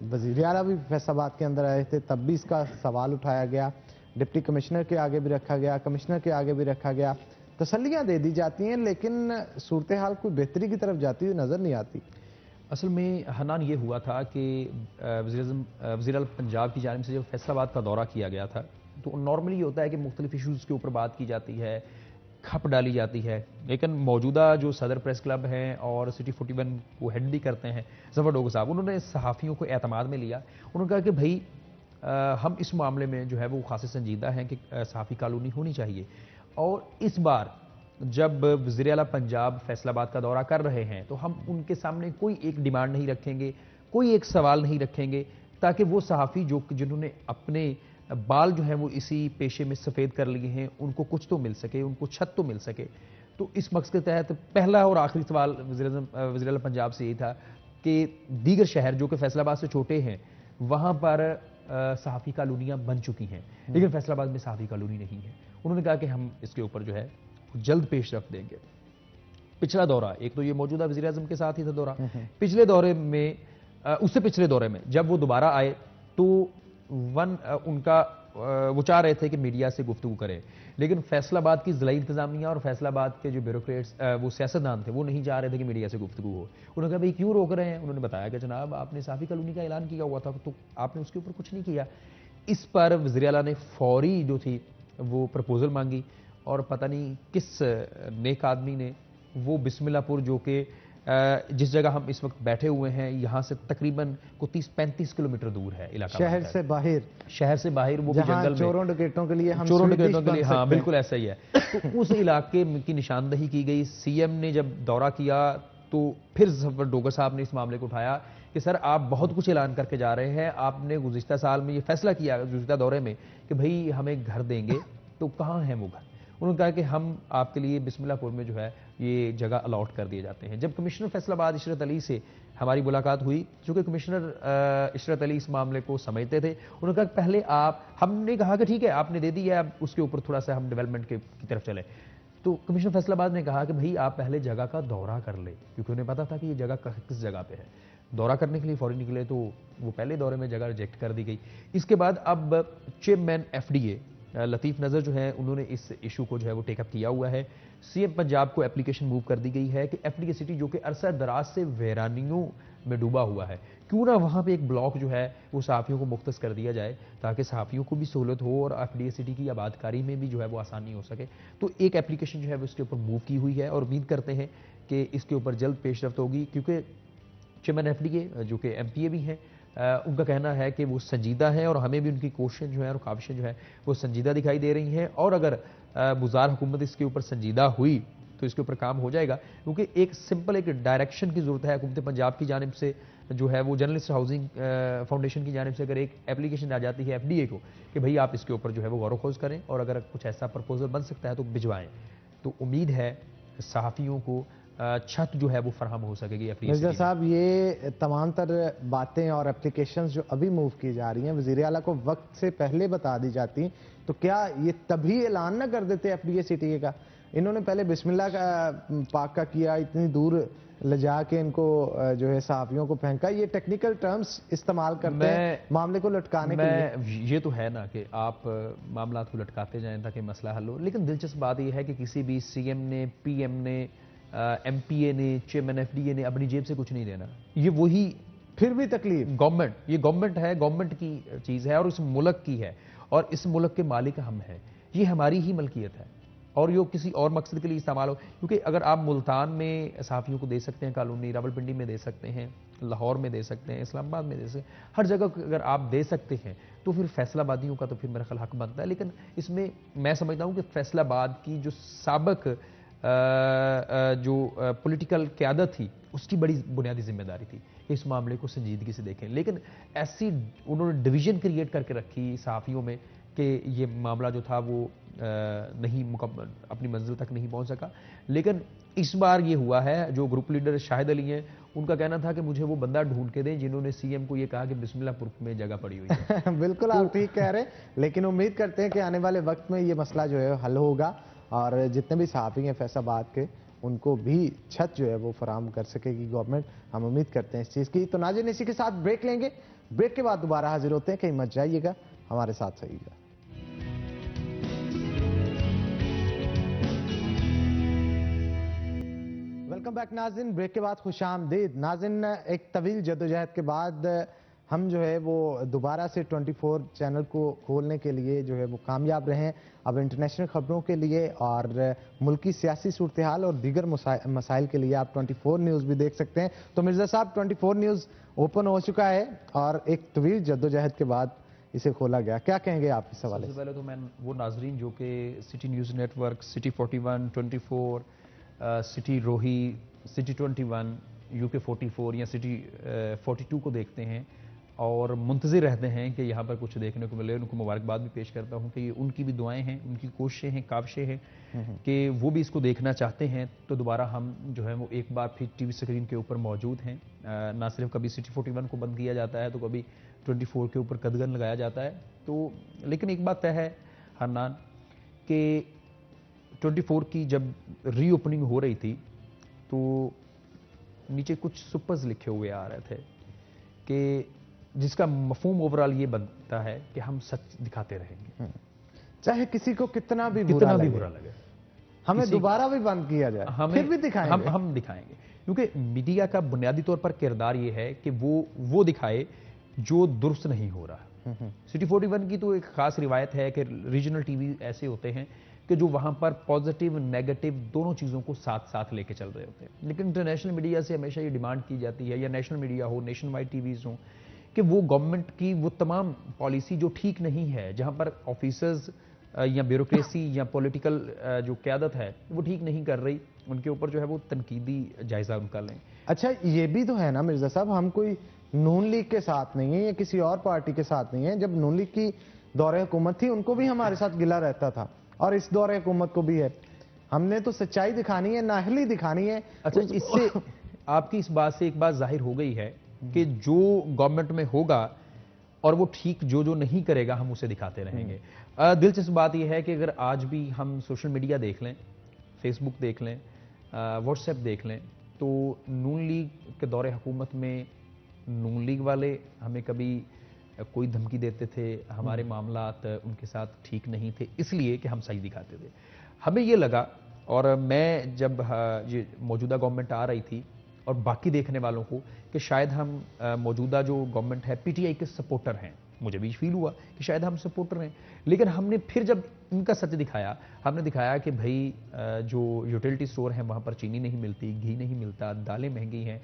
वज़ीर आला भी फैसलाबाद के अंदर आए थे, तब भी इसका सवाल उठाया गया, डिप्टी कमिश्नर के आगे भी रखा गया, कमिश्नर के आगे भी रखा गया। तसल्लियां दे दी जाती हैं लेकिन सूरत हाल कोई बेहतरी की तरफ जाती हुई नजर नहीं आती। असल में हनान ये हुआ था कि वज़ीर आला पंजाब की जानिब से जब फैसलाबाद का दौरा किया गया था तो नॉर्मली ये होता है कि मुख्तलिफ इशूज़ के ऊपर बात की जाती है, खप डाली जाती है। लेकिन मौजूदा जो सदर प्रेस क्लब हैं और सिटी 41 को हेड भी करते हैं ज़फ़र डोगर साहब, उन्होंने सहाफ़ियों को एतमाद में लिया। उन्होंने कहा कि भाई हम इस मामले में जो है वो खासे संजीदा हैं कि सहाफ़ी कॉलोनी होनी चाहिए। और इस बार जब वज़ीर आला पंजाब फैसलाबाद का दौरा कर रहे हैं तो हम उनके सामने कोई एक डिमांड नहीं रखेंगे, कोई एक सवाल नहीं रखेंगे, ताकि वो सहाफ़ी जिन्होंने अपने बाल जो हैं वो इसी पेशे में सफ़ेद कर लिए हैं, उनको कुछ तो मिल सके, उनको छत तो मिल सके। तो इस मकसद के तहत पहला और आखिरी सवाल वज़ीर आला पंजाब से यही था कि दीगर शहर जो कि फैसलाबाद से छोटे हैं, वहाँ पर सहाफ़ी कॉलोनियाँ बन चुकी हैं, लेकिन फैसलाबाद में सहाफ़ी कॉलोनी नहीं है। उन्होंने कहा कि हम इसके ऊपर जो है जल्द पेशरफ देंगे। पिछला दौरा, एक तो ये मौजूदा वज़ीर आज़म के साथ ही था दौरा, पिछले दौरे में उससे पिछले दौरे में जब वो दोबारा आए तो वो चाह रहे थे कि मीडिया से गुफ्तगू करें, लेकिन फैसलाबाद की ज़िला इंतजामिया और फैसलाबाद के जो ब्यूरोक्रेट्स वो सियासतदान थे वो नहीं चाह रहे थे कि मीडिया से गुफ्तगू हो। उन्होंने कहा भाई क्यों रोक रहे हैं? उन्होंने बताया कि जनाब आपने सहाफ़ी कॉलोनी का ऐलान किया हुआ था तो आपने उसके ऊपर कुछ नहीं किया। इस पर वज़ीर आला ने फौरी जो थी वो प्रपोजल मांगी और पता नहीं किस नेक आदमी ने वो बिस्मिल्लाहपुर, जो कि जिस जगह हम इस वक्त बैठे हुए हैं यहाँ से तकरीबन को 30-35 किलोमीटर दूर है इलाका, शहर से बाहर, वो भी जंगल में चोरों डकैतों के लिए हाँ बिल्कुल ऐसा ही है। तो उस इलाके की निशानदही की गई। सीएम ने जब दौरा किया तो फिर ज़फ़र डोगर साहब ने इस मामले को उठाया कि सर आप बहुत कुछ ऐलान करके जा रहे हैं, आपने गुज़िश्ता साल में ये फैसला किया गुज़िश्ता दौरे में कि भाई हमें घर देंगे, तो कहाँ है वो घर? उन्होंने कहा कि हम आपके लिए बिस्मिल्लाहपुर में जो है ये जगह अलॉट कर दिए जाते हैं। जब कमिश्नर फैसलाबाद इशरत अली से हमारी मुलाकात हुई, चूँकि कमिश्नर इशरत अली इस मामले को समझते थे, उन्होंने कहा पहले हमने कहा कि ठीक है आपने दे दी है, अब उसके ऊपर थोड़ा सा हम डेवलपमेंट की तरफ चले। तो कमिश्नर फैसलाबाद ने कहा कि भाई आप पहले जगह का दौरा कर ले, क्योंकि उन्हें पता था कि ये जगह किस जगह पे है। दौरा करने के लिए फौरी निकले तो वो पहले दौरे में जगह रिजेक्ट कर दी गई। इसके बाद अब चेयरमैन एफडीए लतीफ़ नज़र जो है उन्होंने इस इशू को जो है वो टेकअप किया हुआ है। सीएम पंजाब को एप्लीकेशन मूव कर दी गई है कि एफडीए सिटी जो कि अरसा दराज से वीरानियों में डूबा हुआ है, क्यों ना वहाँ पे एक ब्लॉक जो है वो सहाफ़ियों को मुख्तस कर दिया जाए, ताकि सहाफ़ियों को भी सहूलत हो और एफडीए सिटी की आबादकारी में भी जो है वो आसानी हो सके। तो एक एप्लीकेशन जो है वो इसके ऊपर मूव की हुई है और उम्मीद करते हैं कि इसके ऊपर जल्द पेशरफ्त होगी, क्योंकि चेयरमैन एफडीए जो कि एमपीए भी हैं, उनका कहना है कि वो संजीदा है और हमें भी उनकी कोशिशें जो है और काविशें जो है वो संजीदा दिखाई दे रही हैं। और अगर बुज़ार हुकूमत इसके ऊपर संजीदा हुई तो इसके ऊपर काम हो जाएगा, क्योंकि एक सिंपल एक डायरेक्शन की ज़रूरत है हुकूमत पंजाब की जानिब से, जो है वो जर्नलिस्ट हाउसिंग फाउंडेशन की जानिब से अगर एक एप्लीकेशन आ जाती है एफडीए को कि भाई आप इसके ऊपर जो है वो गौर खोज करें और अगर कुछ ऐसा प्रपोजल बन सकता है तो भिजवाएं, तो उम्मीद है सहाफ़ियों को छत जो है वो फराहम हो सकेगी। मिर्जा साहब, ये तमाम तर बातें और एप्लीकेशंस जो अभी मूव की जा रही हैं वज़ीर आला को वक्त से पहले बता दी जाती, तो क्या ये तभी ऐलान ना कर देते एफडीए सिटी का? इन्होंने पहले बिस्मिल्लाह का पाक का किया, इतनी दूर ले जा के इनको जो है सहाफ़ियों को फेंका। ये टेक्निकल टर्म्स इस्तेमाल करते हैं मामले को लटकाने के लिए। ये तो है ना कि आप मामला को लटकाते जाएं ताकि मसला हल हो, लेकिन दिलचस्प बात यह है कि किसी भी सीएम ने, पीएम ने, एमपीए ने, चेयरमैन एफडीए ने अपनी जेब से कुछ नहीं देना। ये वही फिर भी तकलीफ गवर्नमेंट, ये गवर्नमेंट है, गवर्नमेंट की चीज़ है और इस मुल्क की है और इस मुल्क के मालिक हम हैं, ये हमारी ही मलकियत है और ये किसी और मकसद के लिए इस्तेमाल हो। क्योंकि अगर आप मुल्तान में सहाफ़ियों को दे सकते हैं कॉलोनी, रावलपिंडी में दे सकते हैं, लाहौर में दे सकते हैं, इस्लामाबाद में दे सकते हैं, हर जगह अगर आप दे सकते हैं तो फिर फैसलाबादियों का तो फिर मेरा ख्याल हक बनता है। लेकिन इसमें मैं समझता हूँ कि फैसलाबाद की जो साबिक जो पॉलिटिकल क़यादत थी उसकी बड़ी बुनियादी जिम्मेदारी थी कि इस मामले को संजीदगी से देखें, लेकिन ऐसी उन्होंने डिवीज़न क्रिएट करके रखी सहाफ़ियों में कि ये मामला जो था वो नहीं मुकम्मल अपनी मंजिल तक नहीं पहुंच सका। लेकिन इस बार ये हुआ है, जो ग्रुप लीडर शाहिद अली हैं उनका कहना था कि मुझे वो बंदा ढूंढ के दें जिन्होंने सीएम को ये कहा कि बिस्मिल्लाहपुर में जगह पड़ी हुई है। बिल्कुल आप ठीक कह रहे हैं, लेकिन उम्मीद करते हैं कि आने वाले वक्त में ये मसला जो है हल होगा और जितने भी सहाफ़ी हैं फैसलाबाद के उनको भी छत जो है वो फराहम कर सकेगी गवर्नमेंट। हम उम्मीद करते हैं इस चीज़ की। तो नाज़रीन, इसी के साथ ब्रेक लेंगे, ब्रेक के बाद दोबारा हाजिर होते हैं। कहीं मत जाइएगा, हमारे साथ रहिएगा। वेलकम बैक नाज़रीन, ब्रेक के बाद खुशामदीद। नाज़रीन, एक तवील जदोजहद के बाद हम जो है वो दोबारा से 24 चैनल को खोलने के लिए जो है वो कामयाब रहे हैं। अब इंटरनेशनल ख़बरों के लिए और मुल्की सियासी सूरत हाल और दीगर मसाइल के लिए आप 24 न्यूज़ भी देख सकते हैं। तो मिर्ज़ा साहब, 24 न्यूज़ ओपन हो चुका है और एक तवील जद्दोजहद के बाद इसे खोला गया। क्या कहेंगे आप इस हवाले सबसे से? पहले तो मैं वो नाजरीन जो कि city news network, city 41, 24, city रोही, सिटी 21, यूके 44 या सिटी 42 को देखते हैं और मुंतज़िर रहते हैं कि यहाँ पर कुछ देखने को मिले, उनको मुबारकबाद भी पेश करता हूँ कि ये उनकी भी दुआएं हैं, उनकी कोशिशें हैं, काविशें हैं कि वो भी इसको देखना चाहते हैं। तो दोबारा हम जो है वो एक बार फिर टीवी स्क्रीन के ऊपर मौजूद हैं। ना सिर्फ कभी सिटी 41 को बंद किया जाता है तो कभी 24 के ऊपर कदगन लगाया जाता है। तो लेकिन एक बात तय है हरनान कि 24 की जब रीओपनिंग हो रही थी तो नीचे कुछ सुपर्स लिखे हुए आ रहे थे कि जिसका मफहूम ओवरऑल ये बनता है कि हम सच दिखाते रहेंगे, चाहे किसी को कितना भी बुरा लगे, लगे, हमें दोबारा भी बंद किया जाए, फिर भी दिखाएंगे, हम दिखाएंगे। क्योंकि मीडिया का बुनियादी तौर पर किरदार ये है कि वो दिखाए जो दुरुस्त नहीं हो रहा। सिटी 41 की तो एक खास रिवायत है कि रीजनल टीवी ऐसे होते हैं कि जो वहां पर पॉजिटिव नेगेटिव दोनों चीज़ों को साथ साथ लेके चल रहे होते हैं। लेकिन इंटरनेशनल मीडिया से हमेशा ये डिमांड की जाती है, या नेशनल मीडिया हो, नेशन वाइड टीवीज हो, कि वो गवर्नमेंट की वो तमाम पॉलिसी जो ठीक नहीं है, जहां पर ऑफिसर्स या ब्यूरोक्रेसी या पॉलिटिकल जो क़यादत है वो ठीक नहीं कर रही, उनके ऊपर जो है वो तनकीदी जायजा उनका लें। अच्छा, ये भी तो है ना मिर्जा साहब, हम कोई नून लीग के साथ नहीं है या किसी और पार्टी के साथ नहीं है। जब नून लीग की दौरे हुकूमत थी उनको भी हमारे साथ गिला रहता था और इस दौरे हुकूमत को भी है। हमने तो सच्चाई दिखानी है, नाहली दिखानी है। अच्छा, इससे आपकी इस बात से एक बात जाहिर हो गई है कि जो गवर्नमेंट में होगा और वो ठीक जो नहीं करेगा हम उसे दिखाते रहेंगे। दिलचस्प बात यह है कि अगर आज भी हम सोशल मीडिया देख लें, फेसबुक देख लें, व्हाट्सएप देख लें, तो नून लीग के दौरे हुकूमत में नून लीग वाले हमें कभी कोई धमकी देते थे, हमारे मामलात उनके साथ ठीक नहीं थे इसलिए कि हम सही दिखाते थे। हमें ये लगा, और मैं जब ये मौजूदा गवर्नमेंट आ रही थी और बाकी देखने वालों को, कि शायद हम मौजूदा जो गवर्नमेंट है पीटीआई के सपोर्टर हैं, मुझे भी फील हुआ कि शायद हम सपोर्टर हैं। लेकिन हमने फिर जब इनका सच दिखाया, हमने दिखाया कि भाई जो यूटिलिटी स्टोर हैं वहाँ पर चीनी नहीं मिलती, घी नहीं मिलता, दालें महंगी हैं।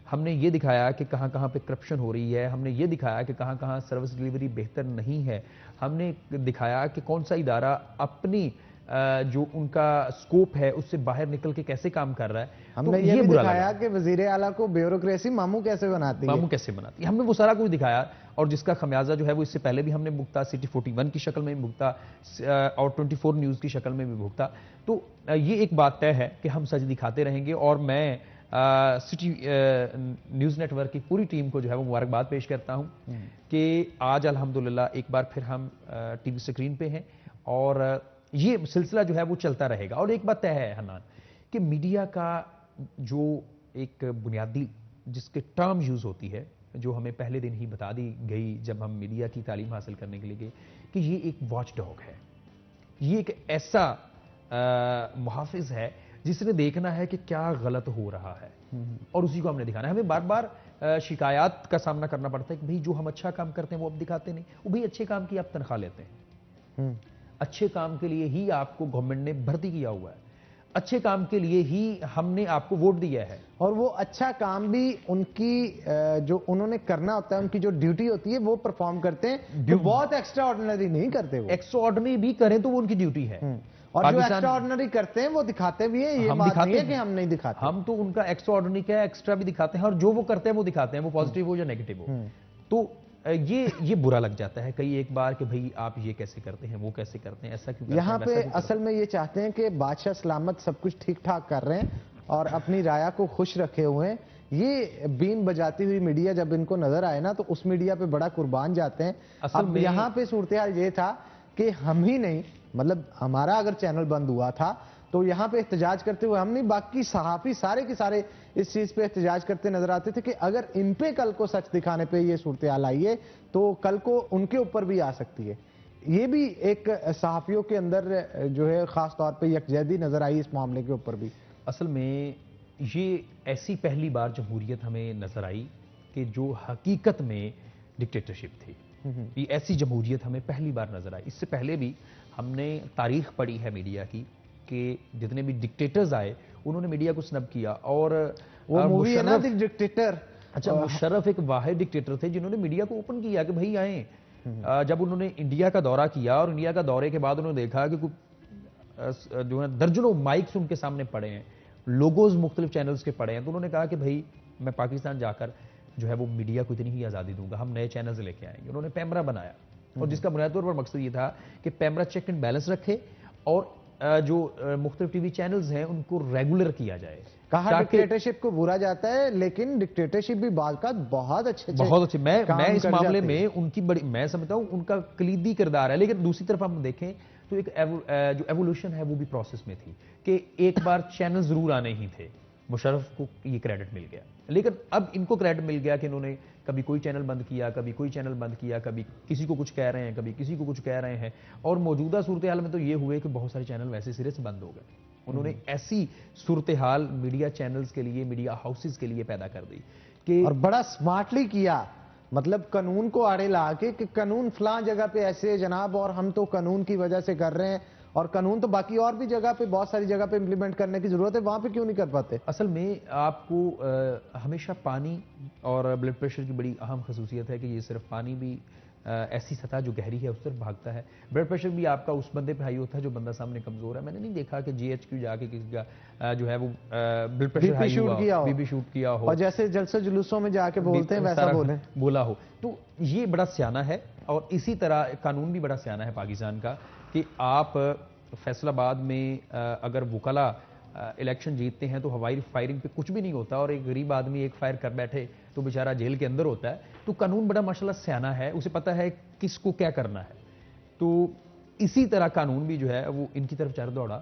हमने ये दिखाया कि कहाँ कहाँ पे करप्शन हो रही है, हमने ये दिखाया कि कहाँ कहाँ सर्विस डिलीवरी बेहतर नहीं है, हमने दिखाया कि कौन सा इदारा अपनी जो उनका स्कोप है उससे बाहर निकल के कैसे काम कर रहा है। हमने तो ये भी दिखाया कि वजीर आला को ब्यूरोक्रेसी मामू कैसे बनाती है, हमने वो सारा कुछ दिखाया, और जिसका खमियाजा जो है वो इससे पहले भी हमने भुगता, सिटी 41 की शक्ल में भी भुगता और 24 न्यूज़ की शक्ल में भी भुगता। तो ये एक बात तय है कि हम सच दिखाते रहेंगे, और मैं सिटी न्यूज़ नेटवर्क की पूरी टीम को जो है वो मुबारकबाद पेश करता हूं कि आज अल्हम्दुलिल्लाह एक बार फिर हम टीवी स्क्रीन पे हैं और ये सिलसिला जो है वो चलता रहेगा। और एक बात तय है हन्नान कि मीडिया का जो एक बुनियादी जिसके टर्म यूज़ होती है, जो हमें पहले दिन ही बता दी गई जब हम मीडिया की तालीम हासिल करने के लिए गए, कि ये एक वॉच डॉग है, ये एक ऐसा मुहाफिज है जिसने देखना है कि क्या गलत हो रहा है और उसी को हमने दिखाना है। हमें बार बार शिकायत का सामना करना पड़ता है कि भाई जो हम अच्छा काम करते हैं वो अब दिखाते नहीं। वो भाई अच्छे काम की आप तनख्वाह लेते हैं, अच्छे काम के लिए ही आपको गवर्नमेंट ने भर्ती किया हुआ है, अच्छे काम के लिए ही हमने आपको वोट दिया है, और वो अच्छा काम भी उनकी जो उन्होंने करना होता है, उनकी जो ड्यूटी होती है वो परफॉर्म करते हैं। तो बहुत एक्स्ट्रा ऑर्डिनरी नहीं करते, वो एक्स्ट्रा ऑर्डिनरी भी करें तो वो उनकी ड्यूटी है। और जो एक्स्ट्रा ऑर्डिनरी करते हैं वो दिखाते भी है, ये बात नहीं है कि हम नहीं दिखाते। हम तो उनका एक्स्ट्रा ऑर्डिनरी क्या एक्स्ट्रा भी दिखाते हैं, और जो वो करते हैं वो दिखाते हैं, वो पॉजिटिव हो या नेगेटिव हो। तो ये बुरा लग जाता है कई एक बार कि भाई आप ये कैसे करते हैं, वो कैसे करते हैं, ऐसा क्यों। यहाँ पे असल में ये चाहते हैं कि बादशाह सलामत सब कुछ ठीक ठाक कर रहे हैं और अपनी राया को खुश रखे हुए हैं। ये बीन बजाती हुई मीडिया जब इनको नजर आए ना तो उस मीडिया पे बड़ा कुर्बान जाते हैं। अब यहाँ पे सूरत हाल ये था कि हम ही नहीं, मतलब हमारा अगर चैनल बंद हुआ था तो यहाँ पे एहतजाज करते हुए हम नहीं, बाकी सहाफी सारे के सारे इस चीज पे एहतजाज करते नजर आते थे कि अगर इन पे कल को सच दिखाने पे ये सूरत हाल आई है तो कल को उनके ऊपर भी आ सकती है। ये भी एक सहाफियों के अंदर जो है खास तौर पे यकजहती नजर आई इस मामले के ऊपर भी। असल में ये ऐसी पहली बार जमहूरियत हमें नजर आई कि जो हकीकत में डिक्टेटरशिप थी। ये ऐसी जमहूरियत हमें पहली बार नजर आई। इससे पहले भी हमने तारीख पढ़ी है मीडिया की कि जितने भी डिक्टेटर्स आए उन्होंने मीडिया को स्नब किया। और वो मूवी है ना डिक्टेटर। अच्छा, मुशर्रफ एक वाहिद डिक्टेटर थे जिन्होंने मीडिया को ओपन किया कि भाई आए, जब उन्होंने इंडिया का दौरा किया और इंडिया का दौरे के बाद उन्होंने देखा कि जो है दर्जनों माइक्स उनके सामने पड़े हैं, लोगोज मुख्तलिफ चैनल्स के पड़े हैं, तो उन्होंने कहा कि भाई मैं पाकिस्तान जाकर जो है वो मीडिया को इतनी ही आज़ादी दूंगा, हम नए चैनल्स लेके आएंगे। उन्होंने पैमरा बनाया और जिसका बुनियादी तौर पर मकसद ये था कि पैमरा चेक एंड बैलेंस रखे और जो मुख्तलिफ टीवी चैनल्स हैं उनको रेगुलर किया जाए। कहा डिक्टेटरशिप को बुरा जाता है, लेकिन डिक्टेटरशिप भी बात का बहुत अच्छे मैं इस मामले में उनकी बड़ी, मैं समझता हूं उनका कलीदी किरदार है। लेकिन दूसरी तरफ हम देखें तो एक जो एवोल्यूशन है वो भी प्रोसेस में थी कि एक बार चैनल जरूर आने ही थे। मुशर्रफ को ये क्रेडिट मिल गया, लेकिन अब इनको क्रेडिट मिल गया कि इन्होंने कभी कोई चैनल बंद किया, कभी कोई चैनल बंद किया, कभी किसी को कुछ कह रहे हैं, कभी किसी को कुछ कह रहे हैं। और मौजूदा सूरत हाल में तो ये हुए कि बहुत सारे चैनल वैसे सिरे से बंद हो गए। उन्होंने ऐसी सूरत हाल मीडिया चैनल्स के लिए, मीडिया हाउसेस के लिए पैदा कर दी कि, और बड़ा स्मार्टली किया, मतलब कानून को आड़े ला के कि कानून फलां जगह पे ऐसे है जनाब, और हम तो कानून की वजह से कर रहे हैं, और कानून तो बाकी और भी जगह पे, बहुत सारी जगह पे इंप्लीमेंट करने की जरूरत है, वहां पे क्यों नहीं कर पाते? असल में आपको हमेशा पानी और ब्लड प्रेशर की बड़ी अहम खसूसियत है कि ये सिर्फ पानी भी ऐसी सतह जो गहरी है उस तरफ भागता है। ब्लड प्रेशर भी आपका उस बंदे पे हाई होता है जो बंदा सामने कमजोर है। मैंने नहीं देखा कि GHQ जाके किसी का जो है वो ब्लड प्रेशर हाई हुआ, बीपी शूट किया हो, और जैसे जलसे जुलूसों में जाके बोलते हैं वैसा बोला हो। तो ये बड़ा सियाना है, और इसी तरह कानून भी बड़ा सियाना है पाकिस्तान का कि आप फैसलाबाद में अगर वकला इलेक्शन जीतते हैं तो हवाई फायरिंग पे कुछ भी नहीं होता, और एक गरीब आदमी एक फायर कर बैठे तो बेचारा जेल के अंदर होता है। तो कानून बड़ा माशाल्लाह सियाना है, उसे पता है किसको क्या करना है। तो इसी तरह कानून भी जो है वो इनकी तरफ चढ़ दौड़ा।